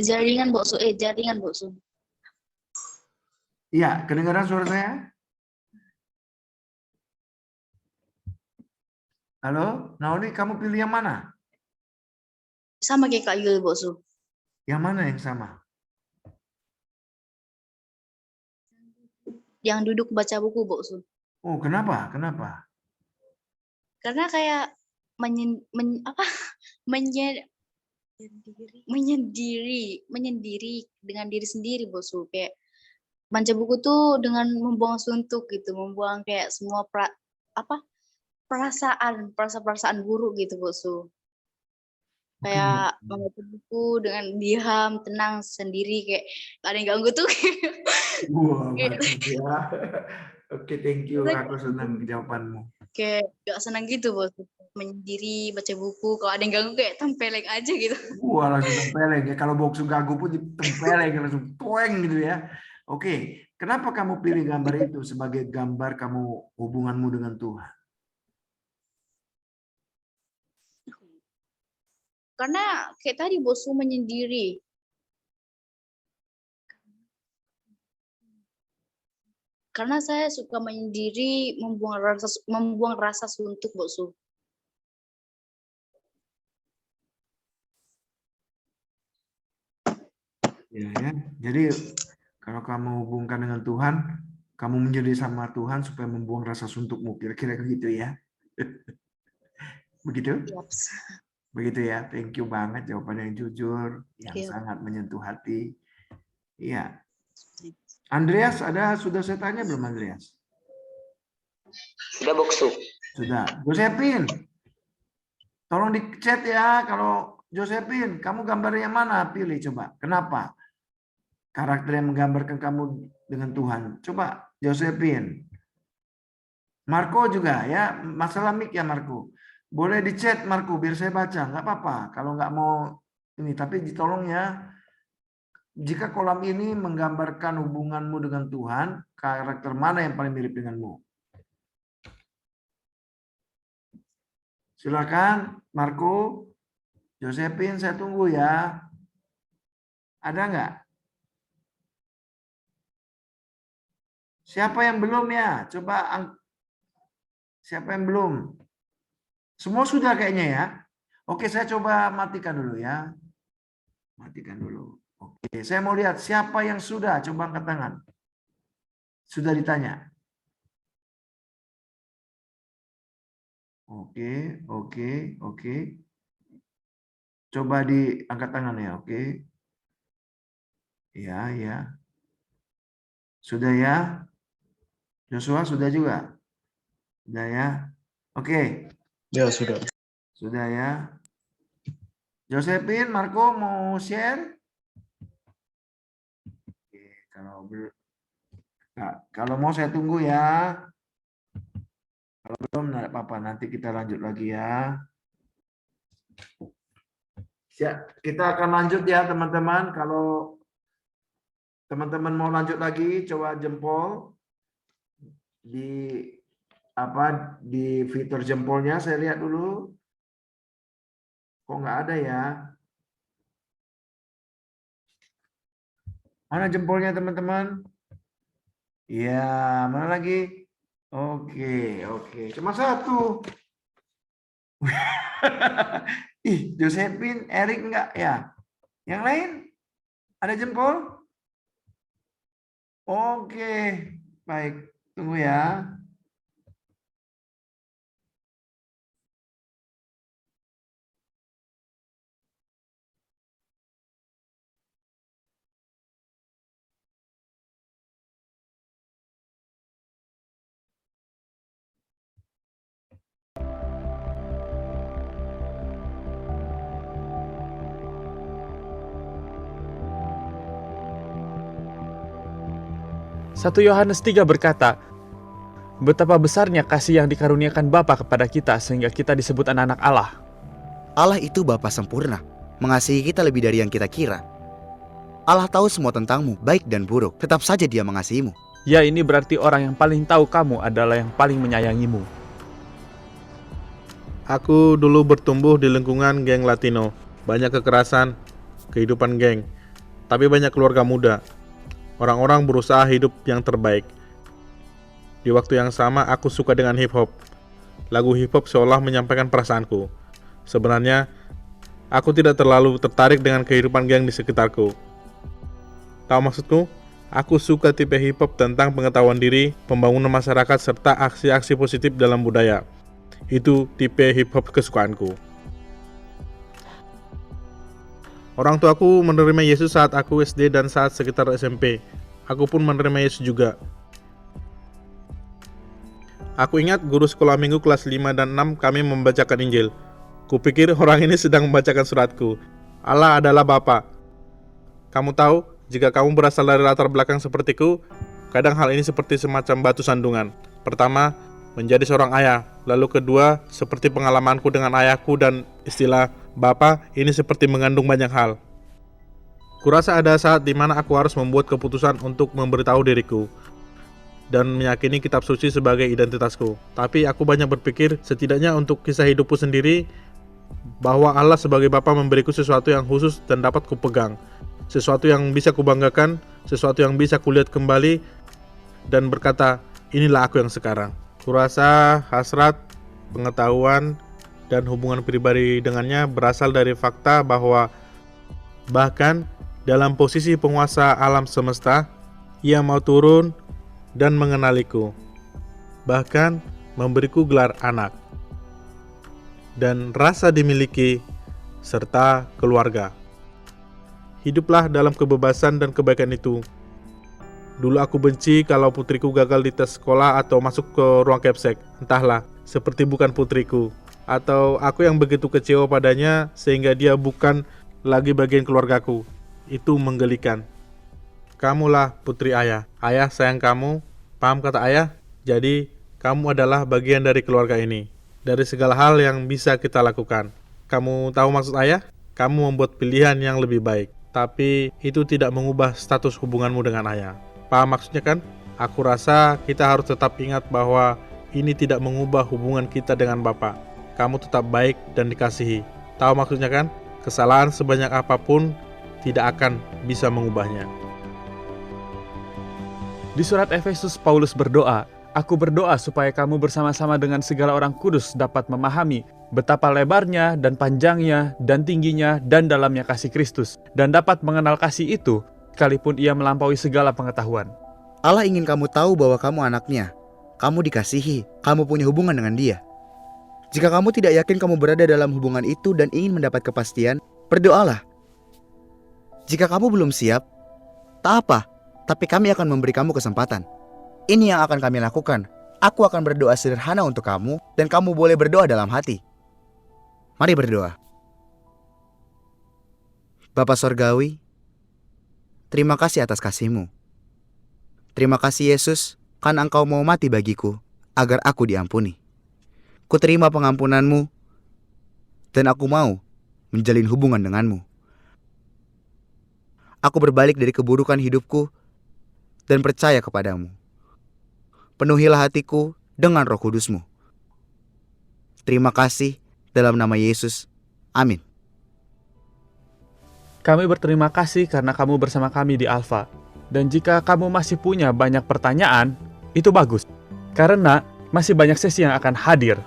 Jaringan, bokso. Jaringan, bokso. Iya, kedengaran suara saya? Halo, Nauli, kamu pilih yang mana? Sama kayak Kak Yul, bokso. Yang mana yang sama? Yang duduk baca buku, bokso. Oh, kenapa? Kenapa? Karena kayak menyendiri dengan diri sendiri, bokso. Kayak baca buku tuh dengan membuang suntuk gitu, membuang kayak semua perasaan buruk gitu, bokso. Kayak membaca buku dengan diam, tenang sendiri, kayak gak ada yang ganggu tuh. Wah, mantap ya. Oke, thank you. Aku senang jawabanmu. Kayak gak senang gitu, bokso. Menyendiri, baca buku, kalau ada yang ganggu kayak tempeleng aja gitu. Wah, langsung tempeleng ya. Kalau boksu ganggu pun ditempeleng, langsung toeng gitu ya. Oke, kenapa kamu pilih gambar itu sebagai gambar kamu hubunganmu dengan Tuhan? Karena kayak tadi bokso menyendiri. Karena saya suka menyendiri, membuang rasa suntuk, bokso. Ya. Jadi kalau kamu hubungkan dengan Tuhan, kamu menjadi sama Tuhan supaya membuang rasa suntukmu. Kira-kira begitu ya. Begitu? Yaps. Begitu ya. Thank you banget jawaban yang jujur, yang sangat menyentuh hati. Iya. Andreas, sudah saya tanya belum Andreas? Sudah, bokso. Sudah. Josephine, tolong di chat ya. Kalau Josephine, kamu gambarnya mana? Pilih coba. Kenapa? Karakter yang menggambarkan kamu dengan Tuhan. Coba Josephine. Marco juga ya. Masalah mic ya Marco. Boleh di chat Marco biar saya baca. Nggak apa-apa. Kalau nggak mau ini. Tapi tolong ya. Jika kolam ini menggambarkan hubunganmu dengan Tuhan, karakter mana yang paling mirip denganmu? Silakan, Marco, Josephine, saya tunggu ya. Ada nggak? Siapa yang belum ya? Coba, siapa yang belum? Semua sudah kayaknya ya. Oke, saya coba matikan dulu ya. Matikan dulu. Oke, saya mau lihat siapa yang sudah. Coba angkat tangan. Sudah ditanya. Oke. Coba diangkat tangan ya, oke. Ya. Sudah ya? Joshua sudah juga? Sudah ya? Oke. Ya, sudah. Sudah ya? Josephine, Marco mau share? Oke, kalau mau saya tunggu ya. Kalau belum tidak apa-apa, nanti kita lanjut lagi ya. Kita akan lanjut ya teman-teman. Kalau teman-teman mau lanjut lagi, coba jempol di fitur jempolnya. Saya lihat dulu. Kok nggak ada ya? Mana jempolnya teman-teman? Ya, mana lagi? Oke. Cuma satu. Ih, Josephine, Eric enggak ya? Yang lain? Ada jempol? Oke, baik. Tunggu ya. Satu Yohanes 3 berkata, betapa besarnya kasih yang dikaruniakan Bapa kepada kita sehingga kita disebut anak-anak Allah. Allah itu Bapa sempurna, mengasihi kita lebih dari yang kita kira. Allah tahu semua tentangmu, baik dan buruk, tetap saja Dia mengasihimu. Ya, ini berarti orang yang paling tahu kamu adalah yang paling menyayangimu. Aku dulu bertumbuh di lingkungan geng Latino. Banyak kekerasan, kehidupan geng, tapi banyak keluarga muda. Orang-orang berusaha hidup yang terbaik. Di waktu yang sama, aku suka dengan hip hop. Lagu hip hop seolah menyampaikan perasaanku. Sebenarnya, aku tidak terlalu tertarik dengan kehidupan geng di sekitarku. Tahu maksudku? Aku suka tipe hip hop tentang pengetahuan diri, pembangunan masyarakat, serta aksi-aksi positif dalam budaya. Itu tipe hip hop kesukaanku. Orang tuaku menerima Yesus saat aku SD dan saat sekitar SMP. Aku pun menerima Yesus juga. Aku ingat guru sekolah minggu kelas 5 dan 6 kami membacakan Injil. Kupikir orang ini sedang membacakan suratku. Allah adalah Bapa. Kamu tahu, jika kamu berasal dari latar belakang sepertiku, kadang hal ini seperti semacam batu sandungan. Pertama, menjadi seorang ayah. Lalu kedua, seperti pengalamanku dengan ayahku dan istilah Bapa ini seperti mengandung banyak hal. Kurasa ada saat di mana aku harus membuat keputusan untuk memberitahu diriku dan meyakini kitab suci sebagai identitasku. Tapi aku banyak berpikir setidaknya untuk kisah hidupku sendiri bahwa Allah sebagai Bapa memberiku sesuatu yang khusus dan dapat kupegang. Sesuatu yang bisa kubanggakan, sesuatu yang bisa kulihat kembali dan berkata, inilah aku yang sekarang. Kurasa hasrat, pengetahuan, dan hubungan pribadi dengannya berasal dari fakta bahwa bahkan dalam posisi penguasa alam semesta, Ia mau turun dan mengenaliku, bahkan memberiku gelar anak, dan rasa dimiliki, serta keluarga. Hiduplah dalam kebebasan dan kebaikan itu. Dulu aku benci kalau putriku gagal di tes sekolah atau masuk ke ruang kepsek. Entahlah, seperti bukan putriku. Atau aku yang begitu kecewa padanya sehingga dia bukan lagi bagian keluargaku. Itu menggelikan. Kamulah putri ayah. Ayah sayang kamu. Paham kata ayah? Jadi kamu adalah bagian dari keluarga ini. Dari segala hal yang bisa kita lakukan. Kamu tahu maksud ayah? Kamu membuat pilihan yang lebih baik. tapi itu tidak mengubah status hubunganmu dengan ayah. Paham maksudnya kan? Aku rasa kita harus tetap ingat bahwa ini tidak mengubah hubungan kita dengan Bapa. Kamu tetap baik dan dikasihi. Tahu maksudnya kan? Kesalahan sebanyak apapun tidak akan bisa mengubahnya. Di surat Efesus, Paulus berdoa, "Aku berdoa supaya kamu bersama-sama dengan segala orang kudus dapat memahami betapa lebarnya dan panjangnya dan tingginya dan dalamnya kasih Kristus, dan dapat mengenal kasih itu, sekalipun ia melampaui segala pengetahuan." Allah ingin kamu tahu bahwa kamu anaknya. Kamu dikasihi, kamu punya hubungan dengan Dia. Jika kamu tidak yakin kamu berada dalam hubungan itu dan ingin mendapat kepastian, berdoalah. Jika kamu belum siap, tak apa, tapi kami akan memberi kamu kesempatan. Ini yang akan kami lakukan. Aku akan berdoa sederhana untuk kamu, dan kamu boleh berdoa dalam hati. Mari berdoa. Bapa Sorgawi, terima kasih atas kasih-Mu. Terima kasih Yesus, karena Engkau mau mati bagiku, agar aku diampuni. Kuterima pengampunan-Mu, dan aku mau menjalin hubungan dengan-Mu. Aku berbalik dari keburukan hidupku dan percaya kepadamu. Penuhilah hatiku dengan Roh Kudus-Mu. Terima kasih dalam nama Yesus. Amin. Kami berterima kasih karena kamu bersama kami di Alfa. Dan jika kamu masih punya banyak pertanyaan, itu bagus. Karena masih banyak sesi yang akan hadir.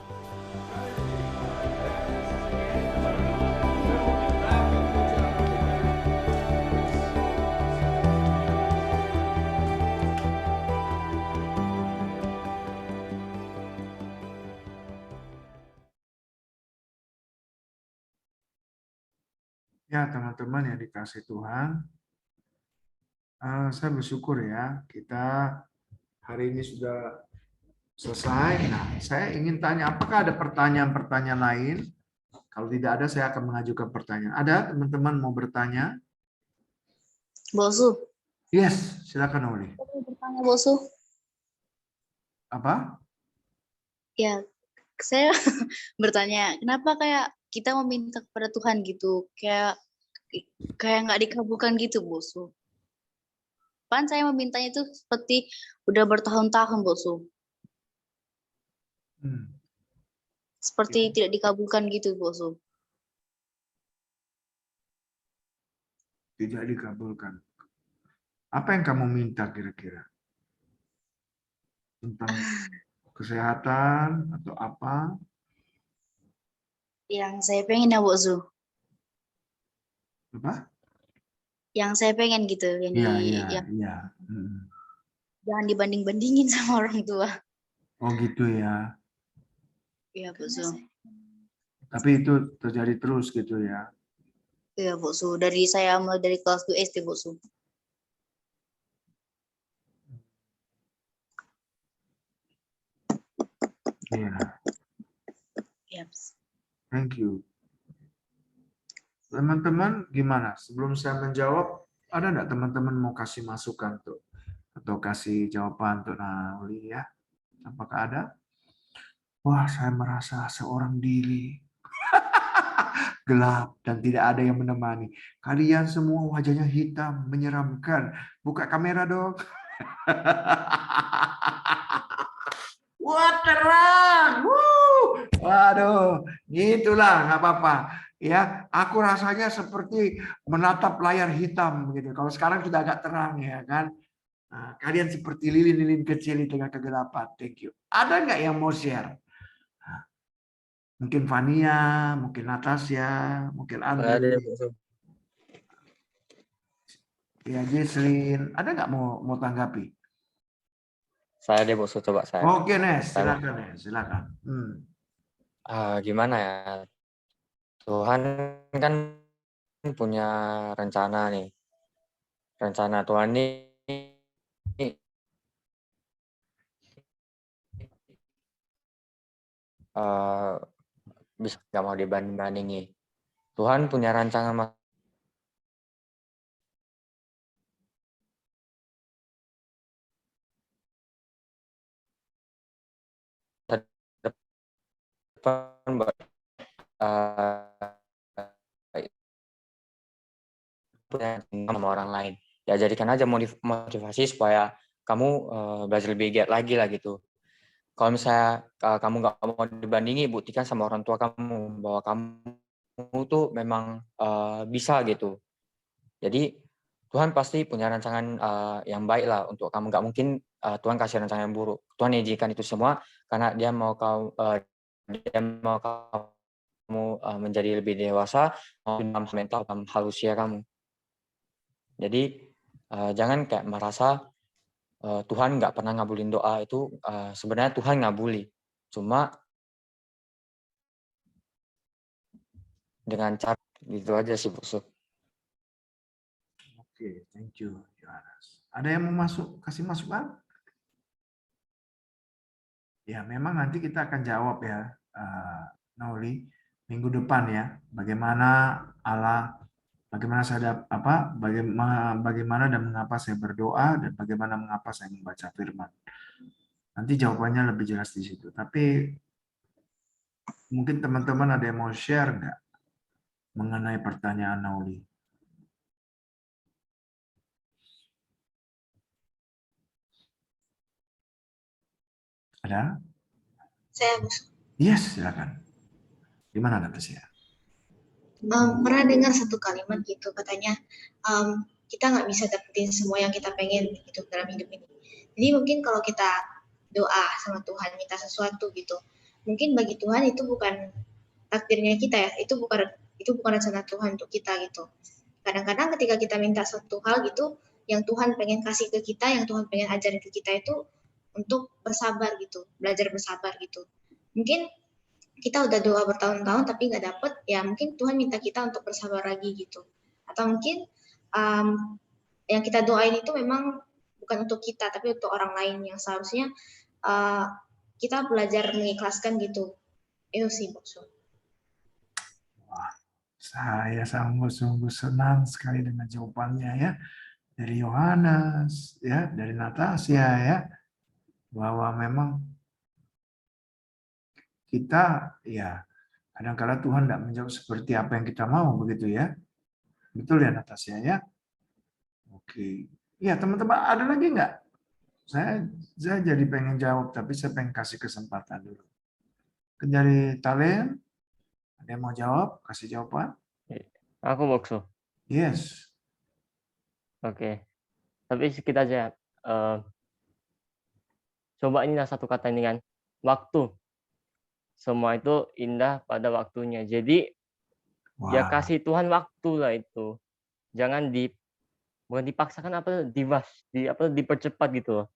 Ya, teman-teman yang dikasih Tuhan, saya bersyukur ya, kita hari ini sudah selesai. Nah, saya ingin tanya, apakah ada pertanyaan-pertanyaan lain? Kalau tidak ada, saya akan mengajukan pertanyaan. Ada teman-teman mau bertanya? Bosu, Yes, silakan Oli. aku mau bertanya Bosu. Apa? Ya, saya bertanya, kenapa kayak kita meminta kepada Tuhan gitu, kayak nggak dikabulkan gitu, Bosu. Pan saya memintanya itu seperti udah bertahun-tahun, Bosu. Seperti tidak dikabulkan gitu, Bosu. Tidak dikabulkan. Apa yang kamu minta kira-kira? Tentang kesehatan atau apa? Yang saya pengen ya, Bosu. Apa? Yang saya pengen gitu, yang jangan dibanding-bandingin sama orang tua. Oh gitu ya. Iya, Bosu. Tapi itu terjadi terus gitu ya. Iya, Bosu. Saya mulai dari kelas 2 SD, Bosu. Iya. Yep. Thank you. Teman-teman gimana? Sebelum saya menjawab, ada nggak teman-teman mau kasih masukan tuh? Atau kasih jawaban untuk Nauli ya? Apakah ada? Wah, saya merasa seorang diri. Gelap dan tidak ada yang menemani. Kalian semua wajahnya hitam, menyeramkan. Buka kamera dong. Wah, terang. Waduh, gitulah, nggak apa-apa. Ya, aku rasanya seperti menatap layar hitam gitu. Kalau sekarang sudah agak terang ya kan. Nah, kalian seperti lilin-lilin kecil di tengah kegelapan. Thank you. Ada nggak yang mau share? Mungkin Vania, mungkin Natasha, mungkin Andre. Ya, Jesslyn. Ada nggak mau tanggapi? Saya deh Bosu, coba saya. Oke, Nes. Silakan, Nes. Silakan. Gimana ya? Tuhan kan punya rencana nih. Rencana Tuhan ini bisa nggak mau dibanding-bandingi. Tuhan punya rancangan depan punya dendam sama orang lain. Ya jadikan aja motivasi supaya kamu belajar lebih giat lagi lah gitu. Kalau misalnya kamu nggak mau dibandingi, buktikan sama orang tua kamu bahwa kamu tuh memang bisa gitu. Jadi Tuhan pasti punya rancangan yang baik lah untuk kamu. Nggak mungkin Tuhan kasih rancangan yang buruk. Tuhan izinkan itu semua karena Dia mau kamu menjadi lebih dewasa dalam mental, dalam hal usia kamu. Jadi jangan kayak merasa Tuhan nggak pernah ngabulin doa itu. Sebenarnya Tuhan ngabuli, cuma dengan cara gitu aja sih, Bos. Oke, thank you, Yohanes. Ada yang mau kasih masukan? Ya, memang nanti kita akan jawab ya, Nauli, minggu depan ya, bagaimana Allah, bagaimana dan mengapa saya berdoa, dan bagaimana mengapa saya membaca firman. Nanti jawabannya lebih jelas di situ. Tapi mungkin teman-teman ada yang mau share nggak mengenai pertanyaan Nauli? Ada? Saya Yes, silakan. Gimana Natasha? pernah dengar satu kalimat gitu, katanya kita nggak bisa dapetin semua yang kita pengen gitu dalam hidup ini. Jadi mungkin kalau kita doa sama Tuhan, minta sesuatu gitu, mungkin bagi Tuhan itu bukan takdirnya kita ya, itu bukan rencana Tuhan untuk kita gitu. Kadang-kadang ketika kita minta suatu hal gitu, yang Tuhan pengen kasih ke kita, yang Tuhan pengen ajarin ke kita itu untuk bersabar gitu, belajar bersabar gitu. Mungkin kita udah doa bertahun-tahun tapi nggak dapet, ya mungkin Tuhan minta kita untuk bersabar lagi gitu. Atau mungkin yang kita doain itu memang bukan untuk kita, tapi untuk orang lain yang seharusnya kita belajar mengikhlaskan gitu. Itu sih, Bokso. Wah, saya sungguh-sungguh senang sekali dengan jawabannya ya. Dari Yohanes, ya, dari Natasha ya. Bahwa memang kita ya kadang-kadang Tuhan tidak menjawab seperti apa yang kita mau, begitu ya. Betul ya Natasha ya? Oke. Ya teman-teman, ada lagi nggak? Saya jadi pengen jawab, tapi saya pengen kasih kesempatan dulu. Dari Talen, ada yang mau jawab? Kasih jawaban. Aku Bokso. Yes. Oke. Tapi sedikit aja. Coba ini satu kata ini kan. Waktu. Semua itu indah pada waktunya. Jadi ya kasih Tuhan waktu lah itu. Jangan bukan dipaksakan dipercepat gitu loh.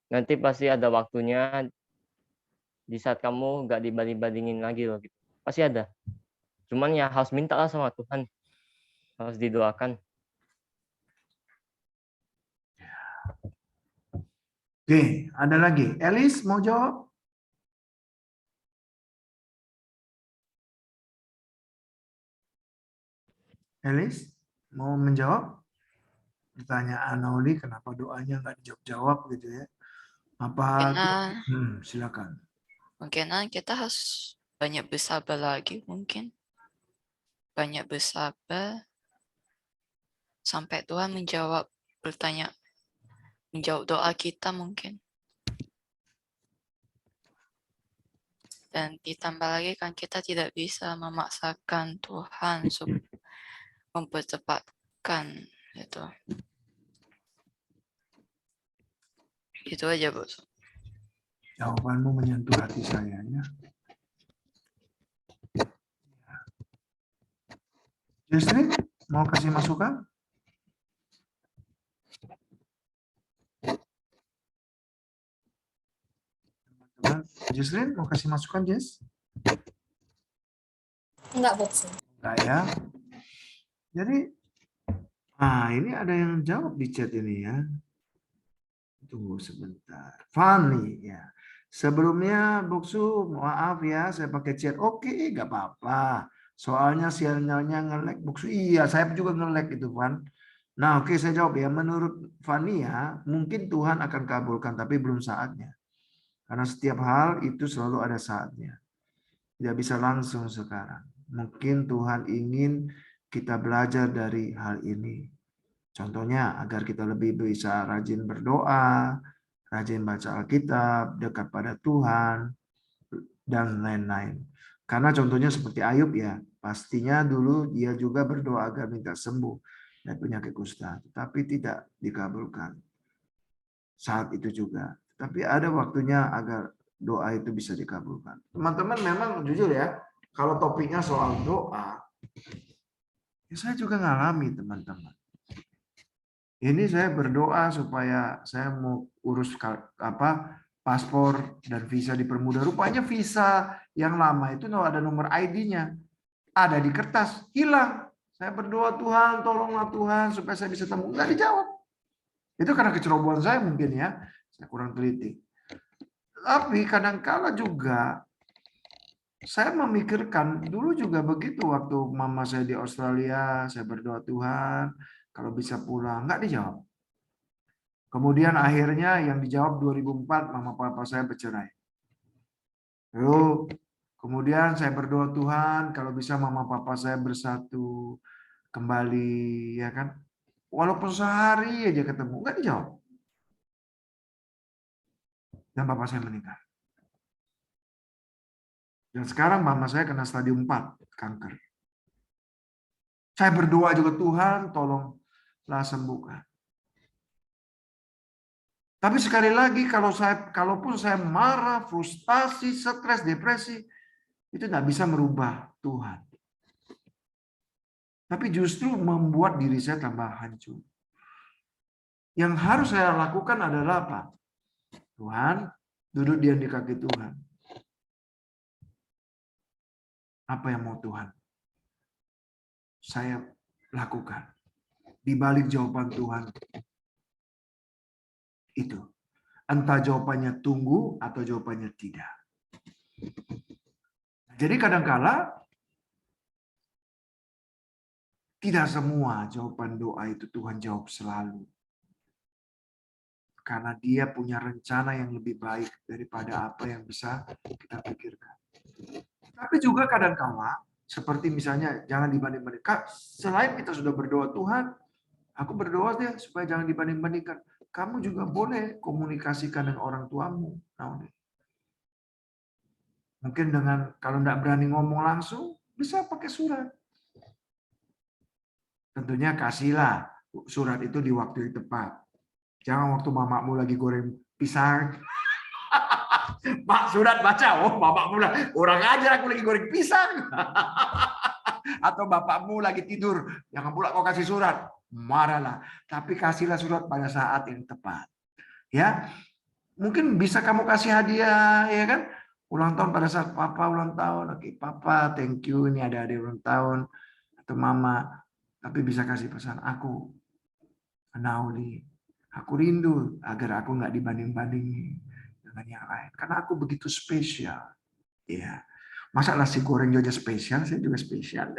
Nanti pasti ada waktunya di saat kamu nggak dibanding-bandingin lagi loh gitu. Pasti ada. Cuman ya harus minta lah sama Tuhan. Harus didoakan. Oke, ada lagi. Elis mau jawab? Elis mau menjawab pertanyaan Nauli, kenapa doanya nggak dijawab gitu ya? Apa? Silakan. Mungkin kita harus banyak bersabar lagi mungkin. Banyak bersabar sampai Tuhan menjawab doa kita mungkin. Dan ditambah lagi kan kita tidak bisa memaksakan Tuhan untuk mempercepatkan itu. Itu aja, Bos. Jawabanmu menyentuh hati saya ya. Justri, mau kasih masukan? Justri, mau kasih masukan, Jess? Enggak, Bokso. Enggak ya. Jadi, ini ada yang jawab di chat ini ya. Tunggu sebentar. Fanny ya. Sebelumnya Boksu, maaf ya, saya pakai chat. Oke, nggak apa-apa. Soalnya sinyalnya nge-lag. Boksu, iya, saya juga nge-lag itu, Van. Nah, oke, saya jawab ya. Menurut Fanny ya, mungkin Tuhan akan kabulkan, tapi belum saatnya. Karena setiap hal itu selalu ada saatnya. Tidak bisa langsung sekarang. Mungkin Tuhan ingin kita belajar dari hal ini. Contohnya agar kita lebih bisa rajin berdoa, rajin baca Alkitab, dekat pada Tuhan, dan lain-lain. Karena contohnya seperti Ayub ya, pastinya dulu dia juga berdoa agar minta sembuh dari penyakit kusta, tapi tidak dikabulkan saat itu juga. Tapi ada waktunya agar doa itu bisa dikabulkan. Teman-teman memang jujur ya, kalau topiknya soal doa, ya saya juga ngalami teman-teman. Ini saya berdoa supaya saya mau urus paspor dan visa dipermudah. Rupanya visa yang lama itu ada nomor ID-nya. Ada di kertas, hilang. Saya berdoa, Tuhan, tolonglah Tuhan supaya saya bisa temu. Nggak dijawab. Itu karena kecerobohan saya mungkin ya. Saya kurang teliti. Tapi kadangkala juga saya memikirkan, dulu juga begitu waktu mama saya di Australia, saya berdoa Tuhan, kalau bisa pulang, nggak dijawab. Kemudian akhirnya yang dijawab 2004, mama papa saya bercerai. Lalu kemudian saya berdoa Tuhan, kalau bisa mama papa saya bersatu kembali, ya kan? Walaupun sehari aja ketemu, nggak dijawab. Dan papa saya meninggal. Dan sekarang mama saya kena stadium 4 kanker. Saya berdoa juga Tuhan, tolonglah sembuhkan. Tapi sekali lagi kalaupun saya marah, frustasi, stres, depresi, itu tidak bisa merubah Tuhan. Tapi justru membuat diri saya tambah hancur. Yang harus saya lakukan adalah apa? Tuhan, duduk diam di kaki Tuhan. Apa yang mau Tuhan saya lakukan? Di balik jawaban Tuhan itu. Entah jawabannya tunggu atau jawabannya tidak. Jadi kadangkala tidak semua jawaban doa itu Tuhan jawab selalu. Karena dia punya rencana yang lebih baik daripada apa yang bisa kita pikirkan. Tapi juga kadangkala, seperti misalnya jangan dibanding-bandingkan. Selain kita sudah berdoa Tuhan, aku berdoa deh supaya jangan dibanding-bandingkan. Kamu juga boleh komunikasikan dengan orang tuamu. Mungkin dengan kalau tidak berani ngomong langsung, bisa pakai surat. Tentunya kasihlah surat itu di waktu yang tepat. Jangan waktu mamamu lagi goreng pisang. Pak, surat baca. Oh, bapakmu lah. Orang ajar aku lagi goreng pisang. Atau bapakmu lagi tidur. Jangan pula kau kasih surat. Marahlah. Tapi kasihlah surat pada saat yang tepat. Ya, mungkin bisa kamu kasih hadiah, ya kan? Ulang tahun pada saat papa ulang tahun. Oke, papa, thank you. Ini ada hadiah ulang tahun. Atau mama. Tapi bisa kasih pesan, aku, Nauli, aku rindu agar aku nggak dibanding-bandingi dengan yang lain. Karena aku begitu spesial. Ya, masa nasi goreng aja spesial, saya juga spesial.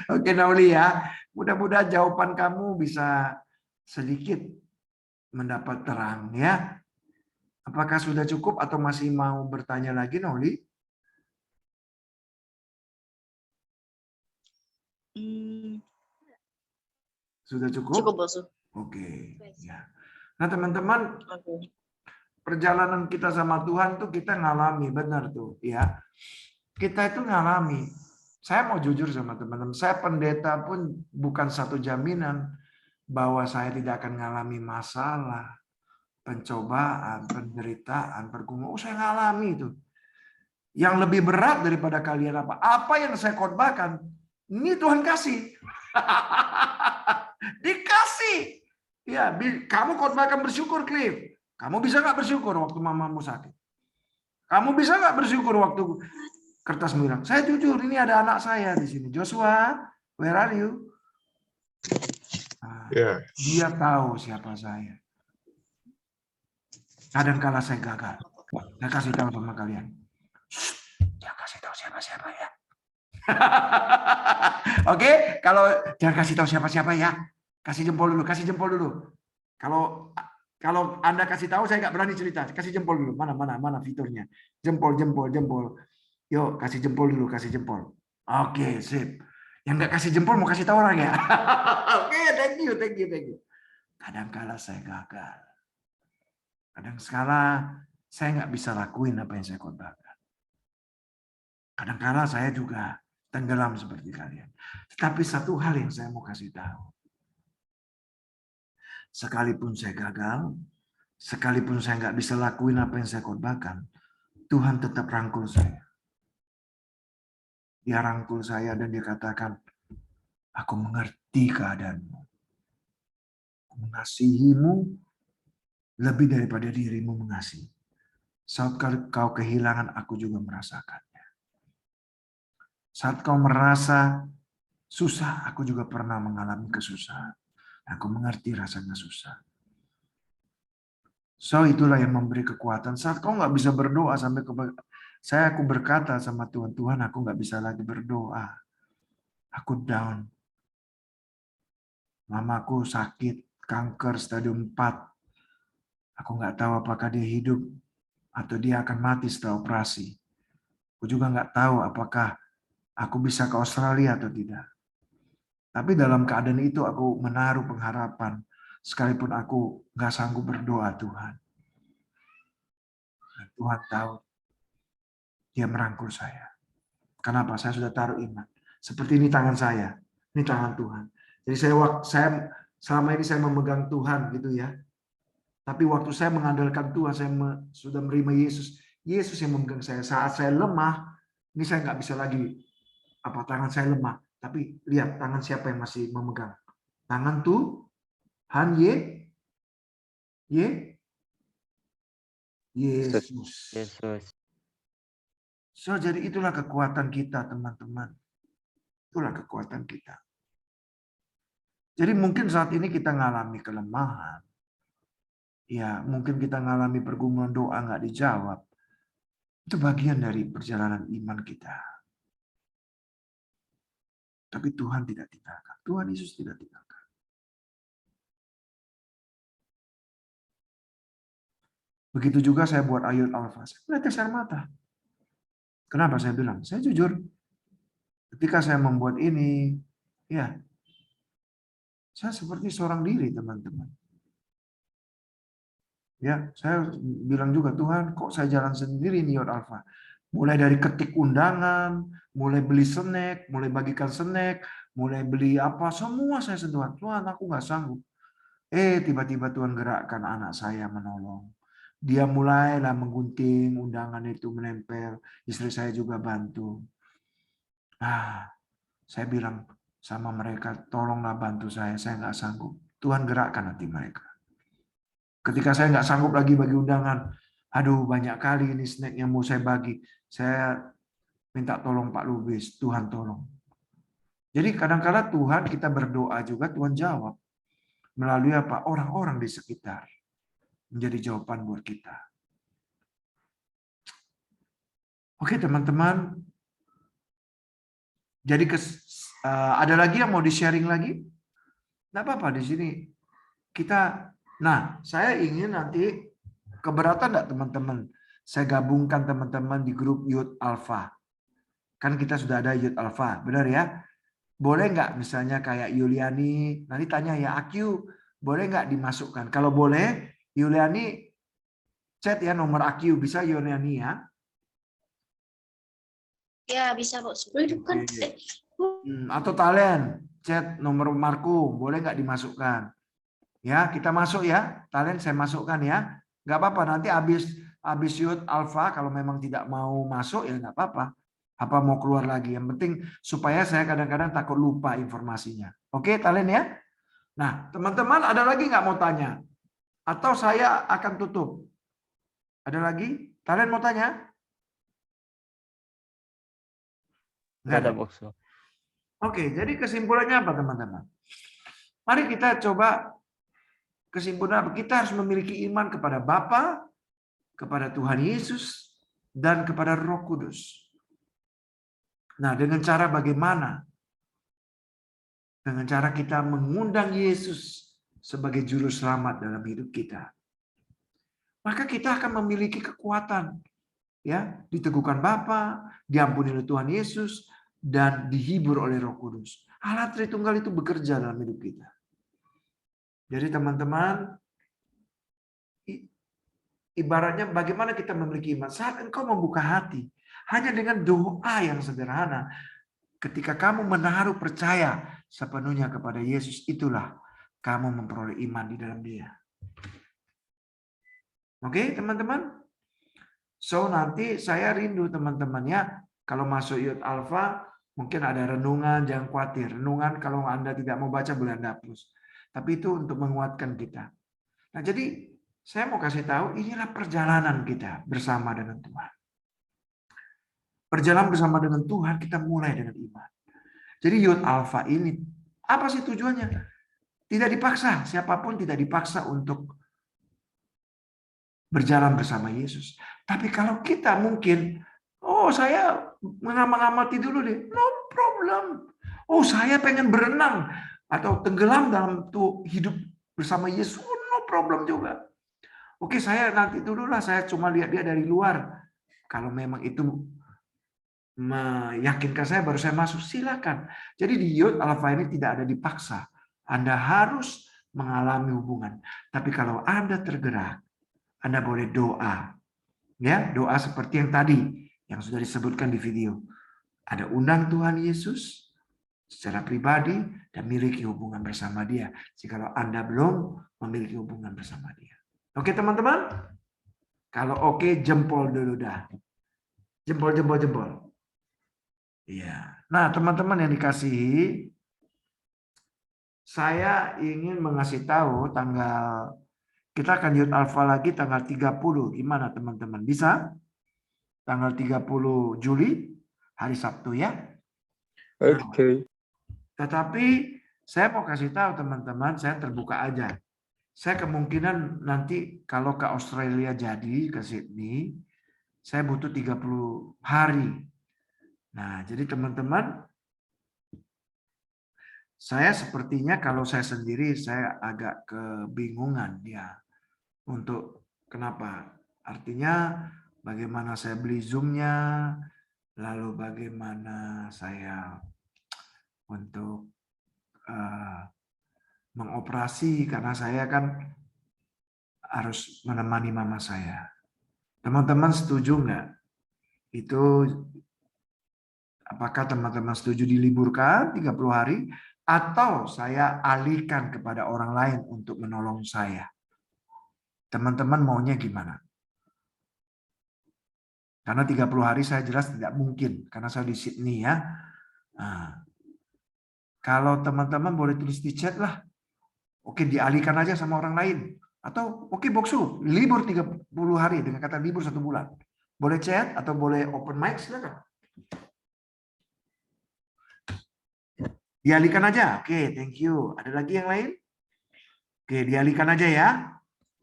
Oke, Nauli ya. Mudah-mudahan jawaban kamu bisa sedikit mendapat terang ya. Apakah sudah cukup atau masih mau bertanya lagi, Nauli? Sudah cukup? Cukup, Bos. Oke. Ya. Nah, teman-teman, perjalanan kita sama Tuhan tuh kita ngalami, benar tuh, ya. Kita itu ngalami. Saya mau jujur sama teman-teman, saya pendeta pun bukan satu jaminan bahwa saya tidak akan ngalami masalah, pencobaan, penderitaan, pergumulan. Oh, saya ngalami itu. Yang lebih berat daripada kalian apa? Apa yang saya khotbahkan, ini Tuhan kasih. Dikasih. Ya, kamu khotbahkan bersyukur, Cliff. Kamu bisa nggak bersyukur waktu mamamu sakit? Kamu bisa nggak bersyukur waktu kertas bilang, saya jujur, ini ada anak saya di sini. Joshua, where are you? Nah, dia tahu siapa saya. Kadang-kala saya gagal. Saya kasih tahu sama kalian. Jangan kasih tahu siapa-siapa ya. Oke, kalau jangan kasih tahu siapa-siapa ya. Kasih jempol dulu, kasih jempol dulu. Kalau Anda kasih tahu saya nggak berani cerita. Kasih jempol dulu. Mana fiturnya? Jempol. Yuk, kasih jempol dulu, kasih jempol. Oke, sip. Yang nggak kasih jempol mau kasih tahu orang ya? Oke, thank you. Kadang-kala saya gagal. Kadang-kala saya nggak bisa lakuin apa yang saya khotbahkan. Kadang-kala saya juga tenggelam seperti kalian. Tetapi satu hal yang saya mau kasih tahu. Sekalipun saya gagal, sekalipun saya nggak bisa lakuin apa yang saya khotbahkan, Tuhan tetap rangkul saya. Dia rangkul saya dan dia katakan, aku mengerti keadaanmu. Aku mengasihimu lebih daripada dirimu mengasihi. Saat kau kehilangan, aku juga merasakannya. Saat kau merasa susah, aku juga pernah mengalami kesusahan. Aku mengerti rasanya susah. So itulah yang memberi kekuatan. Saat kau nggak bisa berdoa sampai aku berkata sama Tuhan, Tuhan aku nggak bisa lagi berdoa. Aku down. Mamaku sakit, kanker stadium 4. Aku nggak tahu apakah dia hidup atau dia akan mati setelah operasi. Aku juga nggak tahu apakah aku bisa ke Australia atau tidak. Tapi dalam keadaan itu aku menaruh pengharapan. Sekalipun aku nggak sanggup berdoa Tuhan. Dan Tuhan tahu. Dia merangkul saya. Kenapa? Saya sudah taruh iman. Seperti ini tangan saya. Ini tangan Tuhan. Jadi saya selama ini saya memegang Tuhan gitu ya. Tapi waktu saya mengandalkan Tuhan, saya sudah menerima Yesus. Yesus yang memegang saya. Saat saya lemah, ini saya nggak bisa lagi. Tangan saya lemah. Tapi lihat tangan siapa yang masih memegang. Tangan Tuhan Yesus. So, jadi itulah kekuatan kita, teman-teman. Itulah kekuatan kita. Jadi mungkin saat ini kita ngalami kelemahan. Ya, mungkin kita ngalami pergumulan doa nggak dijawab. Itu bagian dari perjalanan iman kita. Tapi Tuhan tidak tinggalkan. Tuhan Yesus tidak tinggalkan. Begitu juga saya buat ayat Alfa. Saya menetes air mata. Kenapa saya bilang? Saya jujur. Ketika saya membuat ini, ya, saya seperti seorang diri, teman-teman. Ya, saya bilang juga, Tuhan, kok saya jalan sendiri nih, Yod Alfa. Mulai dari ketik undangan, mulai beli snack, mulai bagikan snack, mulai beli apa, semua saya sentuhan. Tuhan, aku nggak sanggup. Tiba-tiba Tuhan gerakkan anak saya menolong. Dia mulailah menggunting undangan itu menempel. Istri saya juga bantu. Saya bilang sama mereka, tolonglah bantu saya nggak sanggup. Tuhan gerakkan hati mereka. Ketika saya nggak sanggup lagi bagi undangan, aduh banyak kali ini snack yang mau saya bagi. Saya minta tolong Pak Lubis, Tuhan tolong. Jadi kadang-kadang Tuhan kita berdoa juga, Tuhan jawab. Melalui apa? Orang-orang di sekitar. Menjadi jawaban buat kita. Oke teman-teman. Jadi ada lagi yang mau di-sharing lagi? Nggak apa-apa di sini. Saya ingin nanti keberatan nggak teman-teman? Saya gabungkan teman-teman di grup Youth Alpha. Kan kita sudah ada Youth Alpha, benar ya? Boleh nggak misalnya kayak Yuliani, nanti tanya ya Akyu, boleh nggak dimasukkan? Kalau boleh, Yuliani chat ya nomor Akyu, bisa Yuliani ya? Ya bisa kok. Kan. Atau Talen, chat nomor Marco, boleh nggak dimasukkan? Ya, kita masuk ya. Talen saya masukkan ya. Nggak apa-apa, nanti habis Youth Alpha, kalau memang tidak mau masuk ya nggak apa-apa. Apa mau keluar lagi. Yang penting supaya saya kadang-kadang takut lupa informasinya. Oke, Talen ya? Nah, teman-teman ada lagi nggak mau tanya? Atau saya akan tutup? Ada lagi? Talen mau tanya? Nggak ada, Bokso. Oke, jadi kesimpulannya apa teman-teman? Mari kita coba kesimpulan apa? Kita harus memiliki iman kepada Bapa, kepada Tuhan Yesus, dan kepada Roh Kudus. Nah, dengan cara bagaimana? Dengan cara kita mengundang Yesus sebagai juru selamat dalam hidup kita. Maka kita akan memiliki kekuatan. Ya, diteguhkan Bapa, diampuni oleh Tuhan Yesus, dan dihibur oleh Roh Kudus. Allah Tritunggal itu bekerja dalam hidup kita. Jadi teman-teman, ibaratnya bagaimana kita memiliki iman? Saat engkau membuka hati, hanya dengan doa yang sederhana, ketika kamu menaruh percaya sepenuhnya kepada Yesus, itulah kamu memperoleh iman di dalam Dia. Oke, teman-teman? So, nanti saya rindu teman-temannya, kalau masuk Youth Alpha, mungkin ada renungan, jangan khawatir. Renungan kalau Anda tidak mau baca, boleh Anda hapus. Tapi itu untuk menguatkan kita. Nah, jadi saya mau kasih tahu, inilah perjalanan kita bersama dengan Tuhan. Perjalanan bersama dengan Tuhan, kita mulai dengan iman. Jadi Youth Alpha ini, apa sih tujuannya? Tidak dipaksa, siapapun tidak dipaksa untuk berjalan bersama Yesus. Tapi kalau kita mungkin, oh saya mengamati dulu deh, no problem. Oh saya pengen berenang atau tenggelam dalam hidup bersama Yesus, oh, no problem juga. Oke saya nanti dululah, saya cuma lihat dia dari luar. Kalau memang itu meyakinkan saya, baru saya masuk, silakan. Jadi di Youth Alpha ini tidak ada dipaksa. Anda harus mengalami hubungan. Tapi kalau Anda tergerak, Anda boleh doa. Ya, doa seperti yang tadi yang sudah disebutkan di video. Ada undang Tuhan Yesus secara pribadi dan miliki hubungan bersama Dia. Jikalau Anda belum memiliki hubungan bersama Dia. Oke, teman-teman? Kalau oke, jempol dulu dah. Jempol. Iya. Nah, teman-teman yang dikasihi, saya ingin mengasih tahu tanggal, kita akan Youth Alpha lagi tanggal 30. Gimana teman-teman? Bisa? Tanggal 30 Juli, hari Sabtu ya. Oke. Tetapi saya mau kasih tahu teman-teman, saya terbuka aja. Saya kemungkinan nanti kalau ke Australia jadi, ke Sydney, saya butuh 30 hari. Nah, jadi teman-teman, saya sepertinya kalau saya sendiri, saya agak kebingungan ya. Untuk kenapa? Artinya bagaimana saya beli Zoom-nya, lalu bagaimana saya untuk mengoperasi, karena saya kan harus menemani mama saya. Teman-teman setuju nggak? Itu apakah teman-teman setuju diliburkan 30 hari atau saya alihkan kepada orang lain untuk menolong saya? Teman-teman maunya gimana? Karena 30 hari saya jelas tidak mungkin karena saya di Sydney ya. Nah, kalau teman-teman boleh tulis di chat lah. Oke, dialihkan aja sama orang lain. Atau oke Boksu, libur 30 hari dengan kata libur 1 bulan. Boleh chat atau boleh open mic, silakan. Dialihkan aja. Oke, thank you. Ada lagi yang lain? Oke, dialihkan aja ya.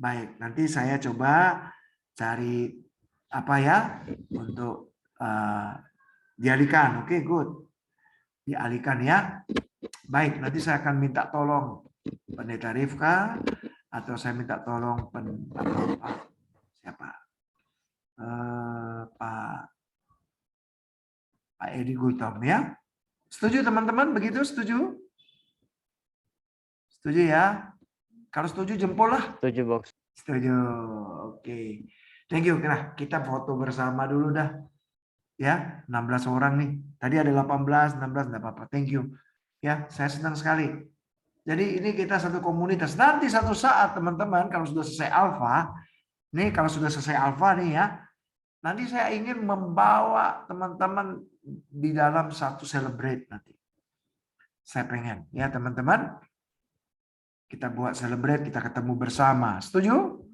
Baik, nanti saya coba cari apa ya untuk dialihkan. Oke, good. Dialihkan ya. Baik, nanti saya akan minta tolong Pendeta Rifka atau saya minta tolong siapa? Pak Edi Gultom ya. Setuju teman-teman? Begitu setuju? Setuju ya? Kalau setuju jempol lah. Setuju, Box. Setuju. Oke. Thank you. Nah, kita foto bersama dulu dah. Ya, 16 orang nih. Tadi ada 18, 16, enggak apa-apa. Thank you. Ya, saya senang sekali. Jadi ini kita satu komunitas. Nanti satu saat teman-teman kalau sudah selesai alfa, nih kalau sudah selesai alfa nih ya, nanti saya ingin membawa teman-teman di dalam satu celebrate nanti. Saya pengen ya teman-teman, kita buat celebrate, kita ketemu bersama. Setuju?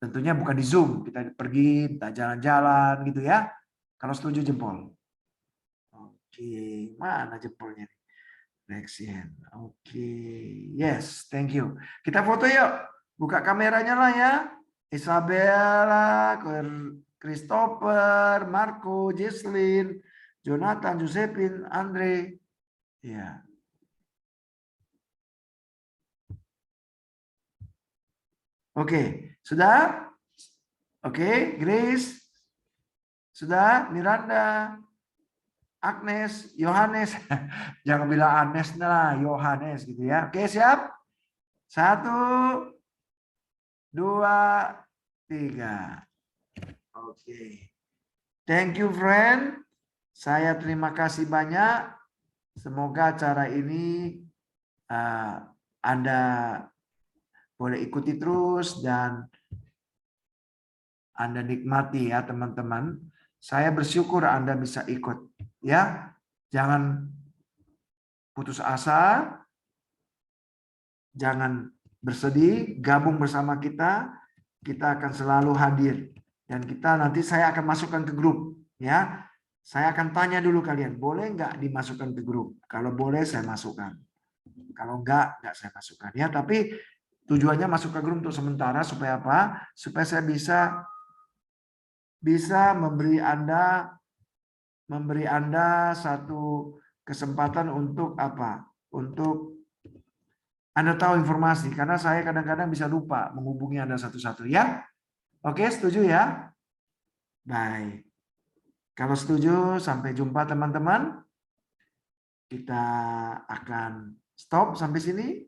Tentunya bukan di Zoom, kita pergi, kita jalan-jalan gitu ya. Kalau setuju jempol. Oke, mana jempolnya nih? Next-in. Oke, yes, thank you. Kita foto yuk. Buka kameranya lah ya. Isabella, Christopher, Marco, Jesslyn, Jonathan, Josephine, Andre. Ya. Oke, sudah? Oke, Grace. Sudah, Miranda. Agnes, Yohanes. Jangan bilang Agnes lah, Yohanes gitu ya. Oke, siap? 1, 2, 3. Oke. Thank you, friend. Saya terima kasih banyak. Semoga acara ini Anda boleh ikuti terus dan Anda nikmati ya, teman-teman. Saya bersyukur Anda bisa ikut ya. Jangan putus asa. Jangan bersedih, gabung bersama kita. Kita akan selalu hadir dan kita nanti saya akan masukkan ke grup ya. Saya akan tanya dulu kalian, boleh nggak dimasukkan ke grup? Kalau boleh saya masukkan. Kalau enggak saya masukkan ya. Tapi tujuannya masuk ke grup untuk sementara supaya apa? Supaya saya bisa memberi Anda satu kesempatan untuk apa? Untuk Anda tahu informasi, karena saya kadang-kadang bisa lupa menghubungi Anda satu-satu ya. Oke, setuju ya? Baik. Kalau setuju, sampai jumpa teman-teman. Kita akan stop sampai sini.